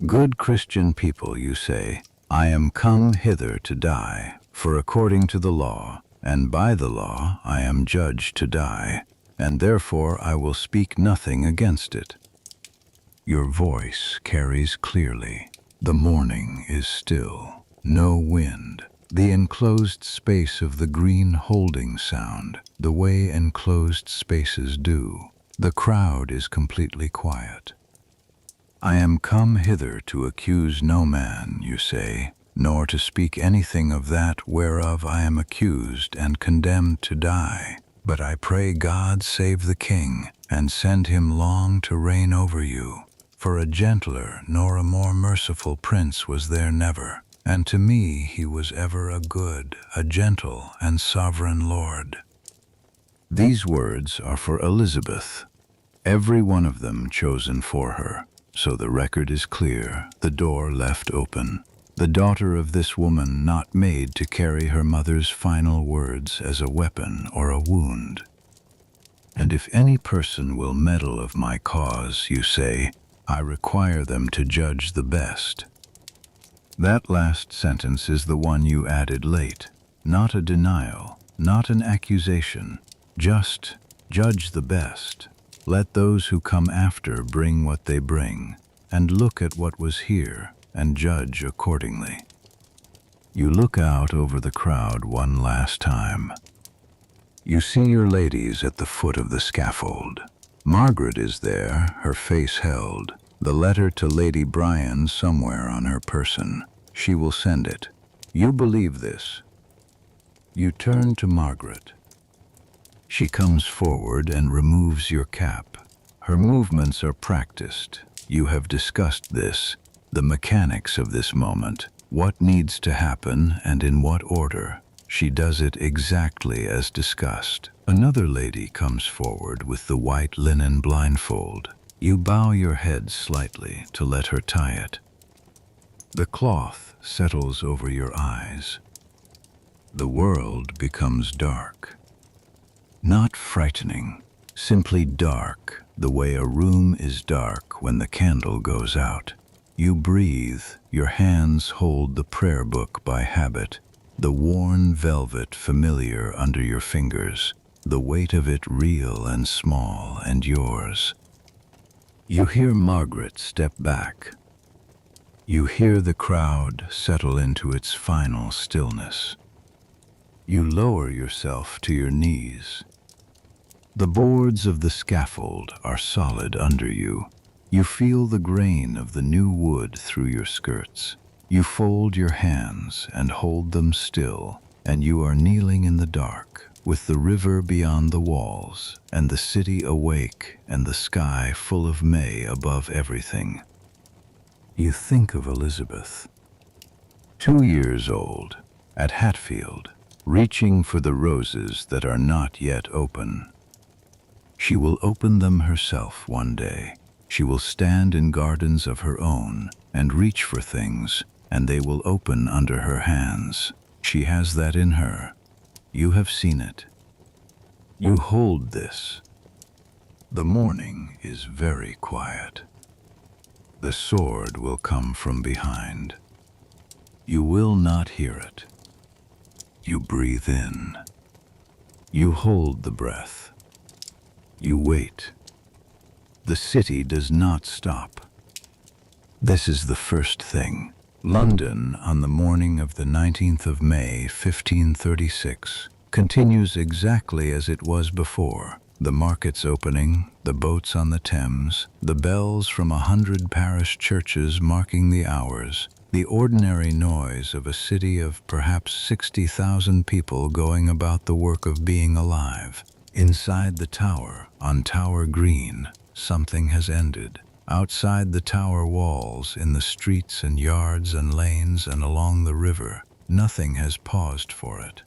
Good Christian people, you say, I am come hither to die, for according to the law, and by the law I am judged to die, and therefore I will speak nothing against it. Your voice carries clearly. The morning is still, no wind. The enclosed space of the green holding sound, the way enclosed spaces do. The crowd is completely quiet. I am come hither to accuse no man, you say, nor to speak anything of that whereof I am accused and condemned to die. But I pray God save the king, and send him long to reign over you. For a gentler nor a more merciful prince was there never, and to me he was ever a good, a gentle, and sovereign lord. These words are for Elizabeth, every one of them chosen for her. So the record is clear, the door left open. The daughter of this woman not made to carry her mother's final words as a weapon or a wound. And if any person will meddle of my cause, you say, I require them to judge the best. That last sentence is the one you added late. Not a denial, not an accusation, just judge the best. Let those who come after bring what they bring, and look at what was here, and judge accordingly. You look out over the crowd one last time. You see your ladies at the foot of the scaffold. Margaret is there, her face held, the letter to Lady Bryan somewhere on her person. She will send it. You believe this. You turn to Margaret. She comes forward and removes your cap. Her movements are practiced. You have discussed this, the mechanics of this moment, what needs to happen and in what order. She does it exactly as discussed. Another lady comes forward with the white linen blindfold. You bow your head slightly to let her tie it. The cloth settles over your eyes. The world becomes dark. Not frightening, simply dark, the way a room is dark when the candle goes out. You breathe, your hands hold the prayer book by habit, the worn velvet familiar under your fingers, the weight of it real and small and yours. You hear Margaret step back. You hear the crowd settle into its final stillness. You lower yourself to your knees. The boards of the scaffold are solid under you. You feel the grain of the new wood through your skirts. You fold your hands and hold them still, and you are kneeling in the dark, with the river beyond the walls, and the city awake, and the sky full of May above everything. You think of Elizabeth, 2 years old, at Hatfield, reaching for the roses that are not yet open. She will open them herself one day. She will stand in gardens of her own and reach for things, and they will open under her hands. She has that in her. You have seen it. You hold this. The morning is very quiet. The sword will come from behind. You will not hear it. You breathe in. You hold the breath. You wait. The city does not stop. This is the first thing. London, on the morning of the 19th of May, 1536, continues exactly as it was before. The markets opening, the boats on the Thames, the bells from 100 parish churches marking the hours, the ordinary noise of a city of perhaps 60,000 people going about the work of being alive. Inside the tower, on Tower Green, something has ended. Outside the tower walls, in the streets and yards and lanes and along the river, nothing has paused for it.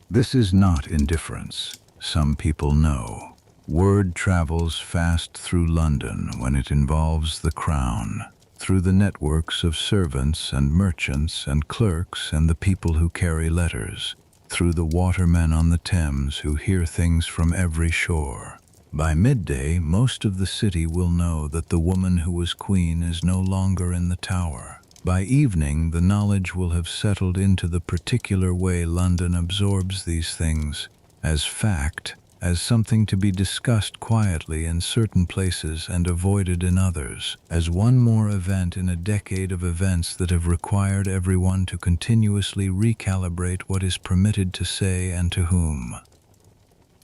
This is not indifference. Some people know. Word travels fast through London when it involves the crown, through the networks of servants and merchants and clerks and the people who carry letters, through the watermen on the Thames who hear things from every shore. By midday, most of the city will know that the woman who was queen is no longer in the Tower. By evening, the knowledge will have settled into the particular way London absorbs these things, as fact, as something to be discussed quietly in certain places and avoided in others, as one more event in a decade of events that have required everyone to continuously recalibrate what is permitted to say and to whom.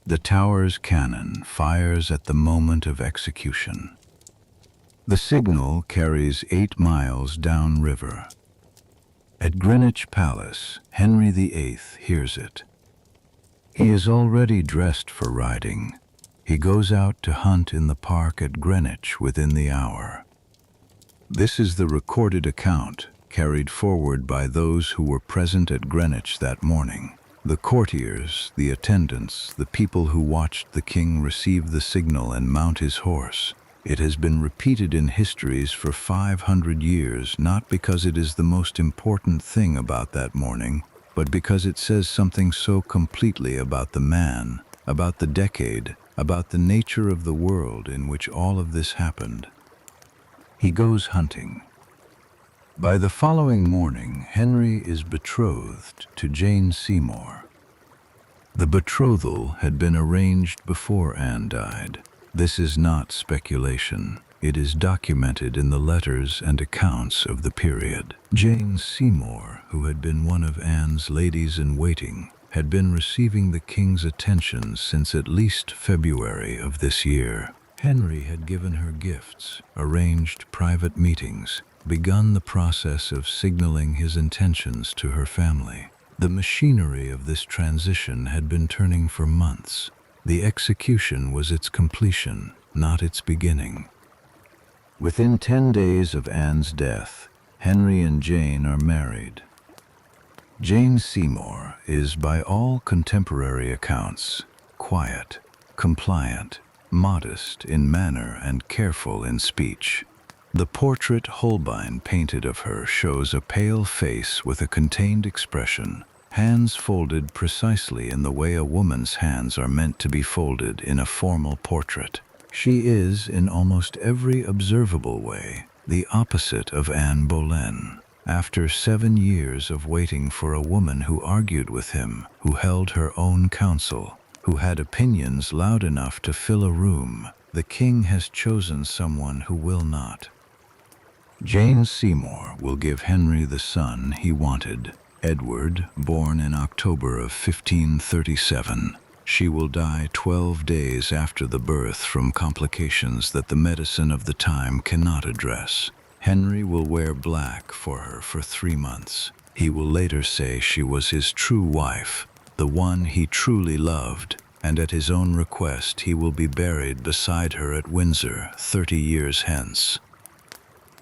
The Tower's cannon fires at the moment of execution. The signal carries 8 miles downriver. At Greenwich Palace, Henry VIII hears it. He is already dressed for riding. He goes out to hunt in the park at Greenwich within the hour. This is the recorded account carried forward by those who were present at Greenwich that morning. The courtiers, the attendants, the people who watched the king receive the signal and mount his horse. It has been repeated in histories for 500 years, not because it is the most important thing about that morning, but because it says something so completely about the man, about the decade, about the nature of the world in which all of this happened. He goes hunting. By the following morning, Henry is betrothed to Jane Seymour. The betrothal had been arranged before Anne died. This is not speculation. It is documented in the letters and accounts of the period. Jane Seymour, who had been one of Anne's ladies-in-waiting, had been receiving the king's attention since at least February of this year. Henry had given her gifts, arranged private meetings, begun the process of signaling his intentions to her family. The machinery of this transition had been turning for months. The execution was its completion, not its beginning. Within 10 days of Anne's death, Henry and Jane are married. Jane Seymour is, by all contemporary accounts, quiet, compliant, modest in manner and careful in speech. The portrait Holbein painted of her shows a pale face with a contained expression, hands folded precisely in the way a woman's hands are meant to be folded in a formal portrait. She is, in almost every observable way, the opposite of Anne Boleyn. After 7 years of waiting for a woman who argued with him, who held her own counsel, who had opinions loud enough to fill a room, the king has chosen someone who will not. Jane Seymour will give Henry the son he wanted, Edward, born in October of 1537. She will die 12 days after the birth from complications that the medicine of the time cannot address. Henry will wear black for her for 3 months. He will later say she was his true wife, the one he truly loved, and at his own request he will be buried beside her at Windsor 30 years hence.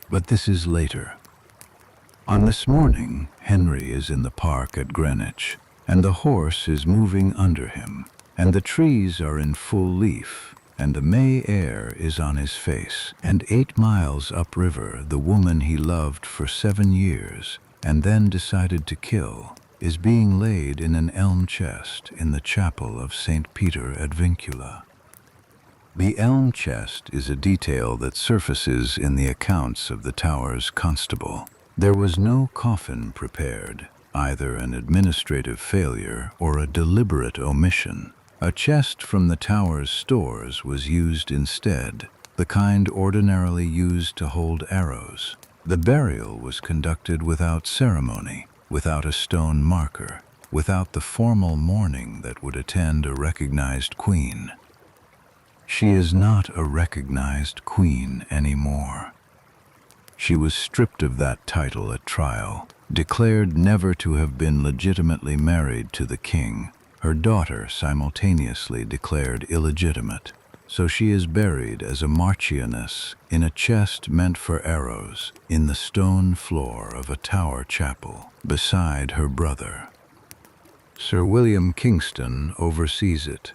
But this is later. On this morning, Henry is in the park at Greenwich, and the horse is moving under him, and the trees are in full leaf, and the May air is on his face, and 8 miles upriver the woman he loved for 7 years, and then decided to kill, is being laid in an elm chest in the chapel of St. Peter ad Vincula. The elm chest is a detail that surfaces in the accounts of the Tower's constable. There was no coffin prepared, either an administrative failure or a deliberate omission. A chest from the Tower's stores was used instead, the kind ordinarily used to hold arrows. The burial was conducted without ceremony, without a stone marker, without the formal mourning that would attend a recognized queen. She is not a recognized queen anymore. She was stripped of that title at trial, declared never to have been legitimately married to the king, her daughter simultaneously declared illegitimate, so she is buried as a marchioness in a chest meant for arrows in the stone floor of a Tower chapel beside her brother. Sir William Kingston oversees it.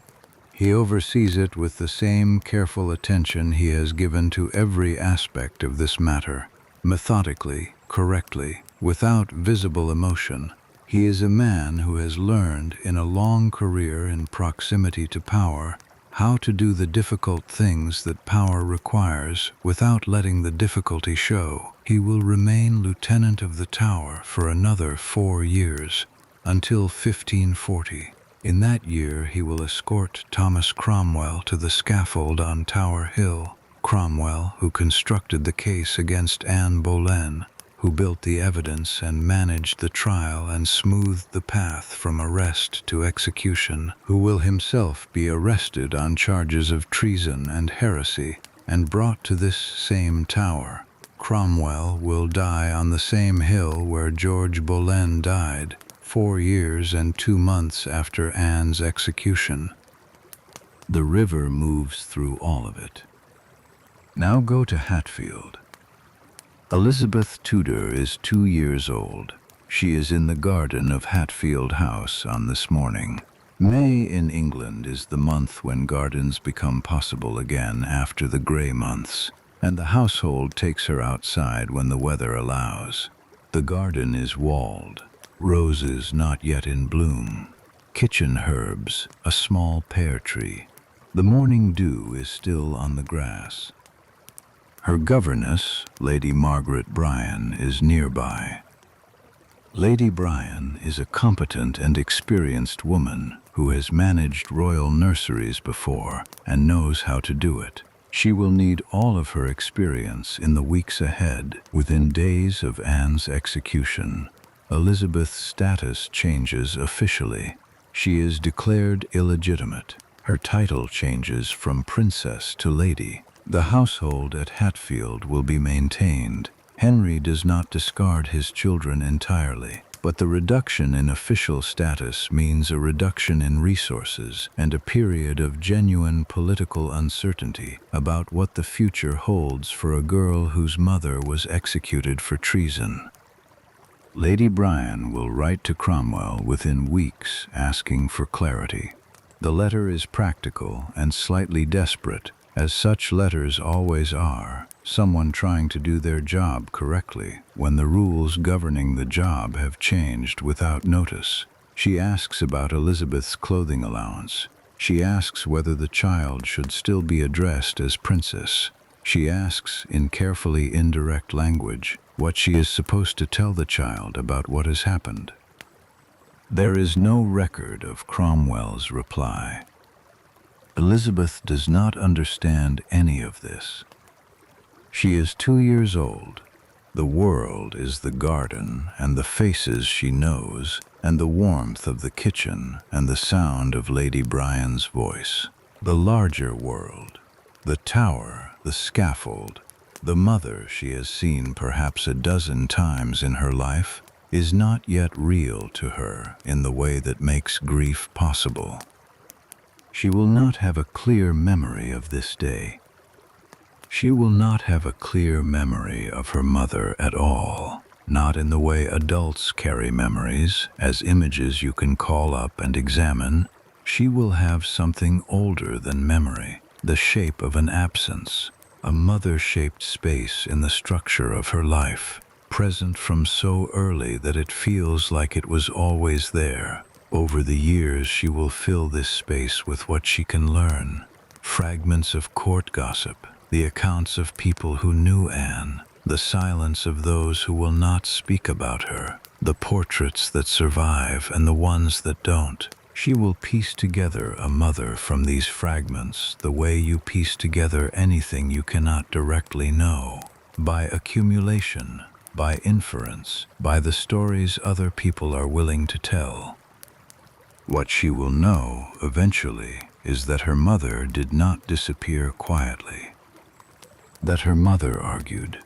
He oversees it with the same careful attention he has given to every aspect of this matter, methodically, correctly, without visible emotion. He is a man who has learned in a long career in proximity to power how to do the difficult things that power requires without letting the difficulty show. He will remain Lieutenant of the Tower for another 4 years, until 1540. In that year he will escort Thomas Cromwell to the scaffold on Tower Hill. Cromwell, who constructed the case against Anne Boleyn, who built the evidence and managed the trial and smoothed the path from arrest to execution, who will himself be arrested on charges of treason and heresy and brought to this same tower. Cromwell will die on the same hill where George Boleyn died, 4 years and 2 months after Anne's execution. The river moves through all of it. Now go to Hatfield. Elizabeth Tudor is 2 years old. She is in the garden of Hatfield House on this morning. May in England is the month when gardens become possible again after the grey months, and the household takes her outside when the weather allows. The garden is walled, roses not yet in bloom, kitchen herbs, a small pear tree. The morning dew is still on the grass. Her governess, Lady Margaret Bryan, is nearby. Lady Bryan is a competent and experienced woman who has managed royal nurseries before and knows how to do it. She will need all of her experience in the weeks ahead. Within days of Anne's execution, Elizabeth's status changes officially. She is declared illegitimate. Her title changes from princess to lady. The household at Hatfield will be maintained. Henry does not discard his children entirely, but the reduction in official status means a reduction in resources and a period of genuine political uncertainty about what the future holds for a girl whose mother was executed for treason. Lady Bryan will write to Cromwell within weeks asking for clarity. The letter is practical and slightly desperate, as such letters always are, someone trying to do their job correctly when the rules governing the job have changed without notice. She asks about Elizabeth's clothing allowance. She asks whether the child should still be addressed as Princess. She asks, in carefully indirect language, what she is supposed to tell the child about what has happened. There is no record of Cromwell's reply. Elizabeth does not understand any of this. She is 2 years old. The world is the garden and the faces she knows and the warmth of the kitchen and the sound of Lady Bryan's voice. The larger world, the tower, the scaffold, the mother she has seen perhaps a dozen times in her life, is not yet real to her in the way that makes grief possible. She will not have a clear memory of this day. She will not have a clear memory of her mother at all, not in the way adults carry memories, as images you can call up and examine. She will have something older than memory, the shape of an absence, a mother-shaped space in the structure of her life, present from so early that it feels like it was always there. Over the years, she will fill this space with what she can learn. Fragments of court gossip, the accounts of people who knew Anne, the silence of those who will not speak about her, the portraits that survive and the ones that don't. She will piece together a mother from these fragments the way you piece together anything you cannot directly know, by accumulation, by inference, by the stories other people are willing to tell. What she will know, eventually, is that her mother did not disappear quietly. That her mother argued.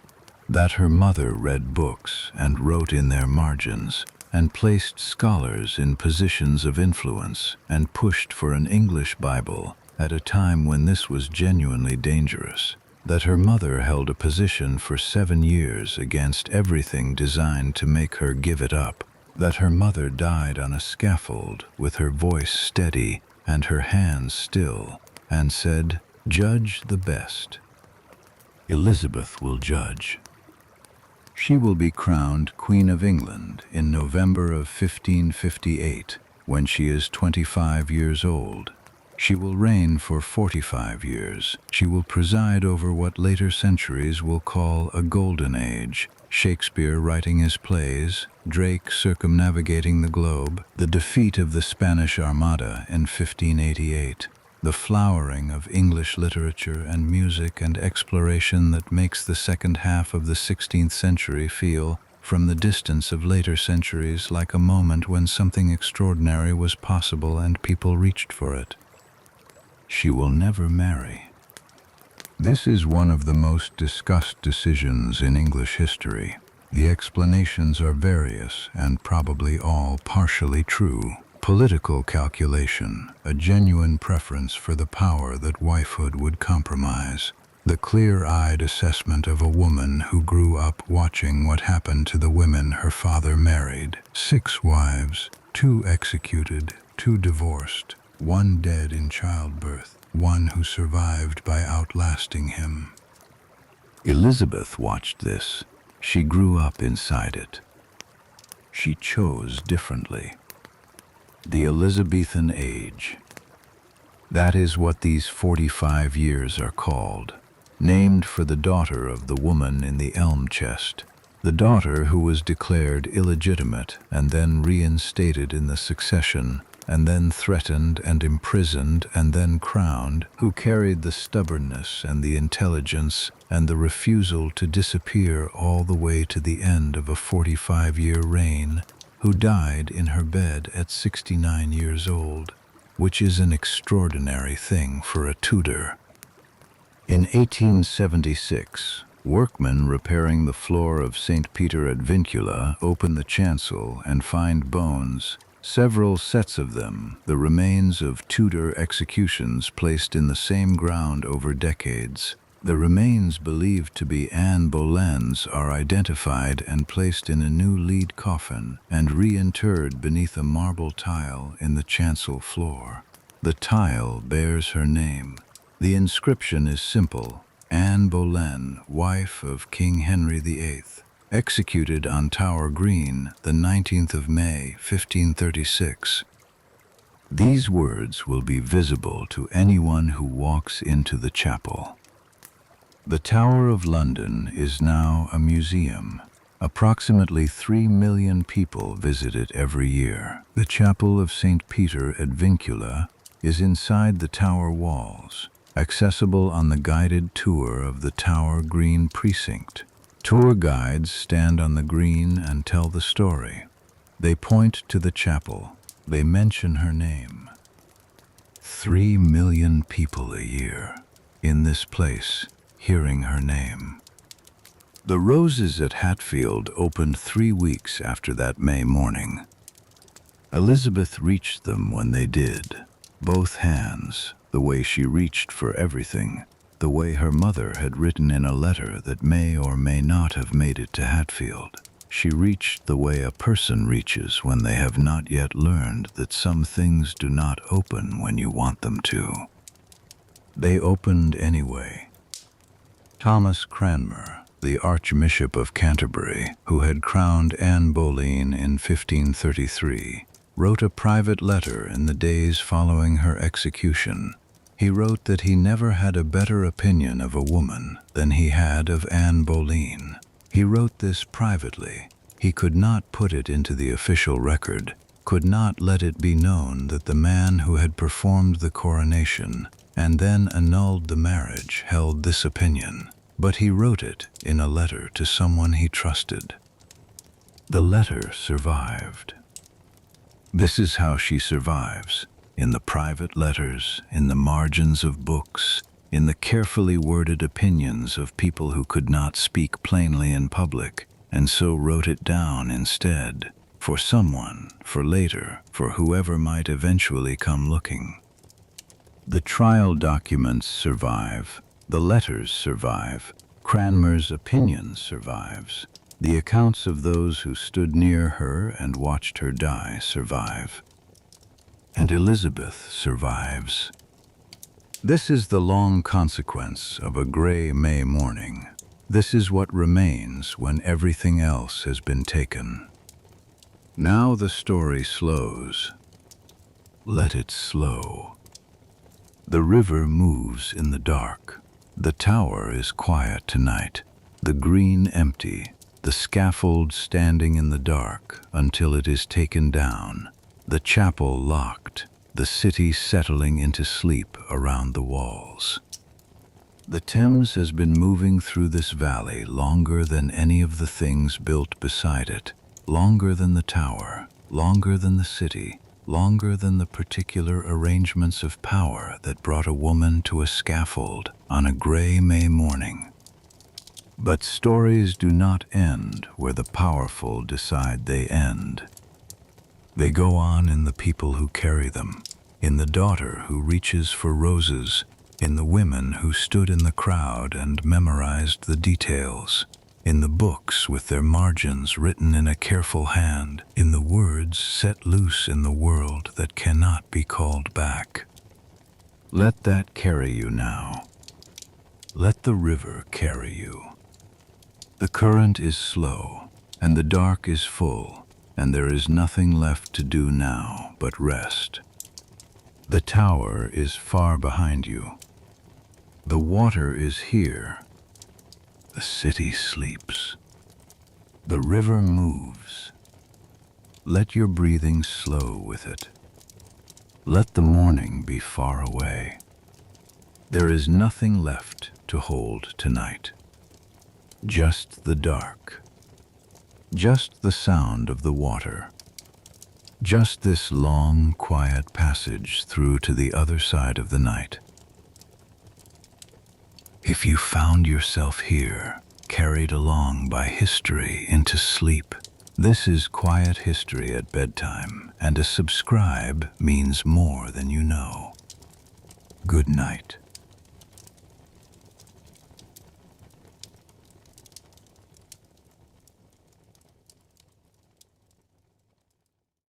That her mother read books and wrote in their margins, and placed scholars in positions of influence, and pushed for an English Bible at a time when this was genuinely dangerous. That her mother held a position for 7 years against everything designed to make her give it up. That her mother died on a scaffold with her voice steady and her hands still, and said, "Judge the best." Elizabeth will judge. She will be crowned Queen of England in November of 1558, when she is 25 years old. She will reign for 45 years. She will preside over what later centuries will call a golden age. Shakespeare writing his plays, Drake circumnavigating the globe, the defeat of the Spanish Armada in 1588, the flowering of English literature and music and exploration that makes the second half of the 16th century feel, from the distance of later centuries, like a moment when something extraordinary was possible and people reached for it. She will never marry. This is one of the most discussed decisions in English history. The explanations are various and probably all partially true. Political calculation, a genuine preference for the power that wifehood would compromise. The clear-eyed assessment of a woman who grew up watching what happened to the women her father married. 6 wives, 2 executed, 2 divorced, 1 dead in childbirth, 1 who survived by outlasting him. Elizabeth watched this. She grew up inside it. She chose differently. The Elizabethan age. That is what these 45 years are called, named for the daughter of the woman in the elm chest, the daughter who was declared illegitimate and then reinstated in the succession, and then threatened and imprisoned and then crowned, who carried the stubbornness and the intelligence and the refusal to disappear all the way to the end of a 45-year reign, who died in her bed at 69 years old, which is an extraordinary thing for a Tudor. In 1876, workmen repairing the floor of St. Peter at Vincula open the chancel and find bones, several sets of them, the remains of Tudor executions placed in the same ground over decades. The remains believed to be Anne Boleyn's are identified and placed in a new lead coffin and reinterred beneath a marble tile in the chancel floor. The tile bears her name. The inscription is simple: Anne Boleyn, wife of King Henry VIII, executed on Tower Green, the 19th of May, 1536. These words will be visible to anyone who walks into the chapel. The Tower of London is now a museum. Approximately 3 million people visit it every year. The Chapel of St. Peter ad Vincula is inside the tower walls, accessible on the guided tour of the Tower Green precinct. Tour guides stand on the green and tell the story. They point to the chapel. They mention her name. 3 million people a year in this place, hearing her name. The roses at Hatfield opened 3 weeks after that May morning. Elizabeth reached them when they did. Both hands, the way she reached for everything, the way her mother had written in a letter that may or may not have made it to Hatfield. She reached the way a person reaches when they have not yet learned that some things do not open when you want them to. They opened anyway. Thomas Cranmer, the Archbishop of Canterbury, who had crowned Anne Boleyn in 1533, wrote a private letter in the days following her execution. He wrote that he never had a better opinion of a woman than he had of Anne Boleyn. He wrote this privately. He could not put it into the official record, could not let it be known that the man who had performed the coronation and then annulled the marriage held this opinion. But he wrote it in a letter to someone he trusted. The letter survived. This is how she survives: in the private letters, in the margins of books, in the carefully worded opinions of people who could not speak plainly in public, and so wrote it down instead, for someone, for later, for whoever might eventually come looking. The trial documents survive. The letters survive. Cranmer's opinion survives. The accounts of those who stood near her and watched her die survive. And Elizabeth survives. This is the long consequence of a gray May morning. This is what remains when everything else has been taken. Now the story slows. Let it slow. The river moves in the dark. The tower is quiet tonight, the green empty, the scaffold standing in the dark until it is taken down, the chapel locked, the city settling into sleep around the walls. The Thames has been moving through this valley longer than any of the things built beside it, longer than the tower, longer than the city, longer than the particular arrangements of power that brought a woman to a scaffold on a gray May morning. But stories do not end where the powerful decide they end. They go on in the people who carry them, in the daughter who reaches for roses, in the women who stood in the crowd and memorized the details, in the books with their margins written in a careful hand, in the words set loose in the world that cannot be called back. Let that carry you now. Let the river carry you. The current is slow, and the dark is full, and there is nothing left to do now but rest. The tower is far behind you. The water is here. The city sleeps. The river moves. Let your breathing slow with it. Let the morning be far away. There is nothing left to hold tonight. Just the dark. Just the sound of the water. Just this long, quiet passage through to the other side of the night. If you found yourself here, carried along by history into sleep, this is Quiet History at Bedtime, and a subscribe means more than you know. Good night.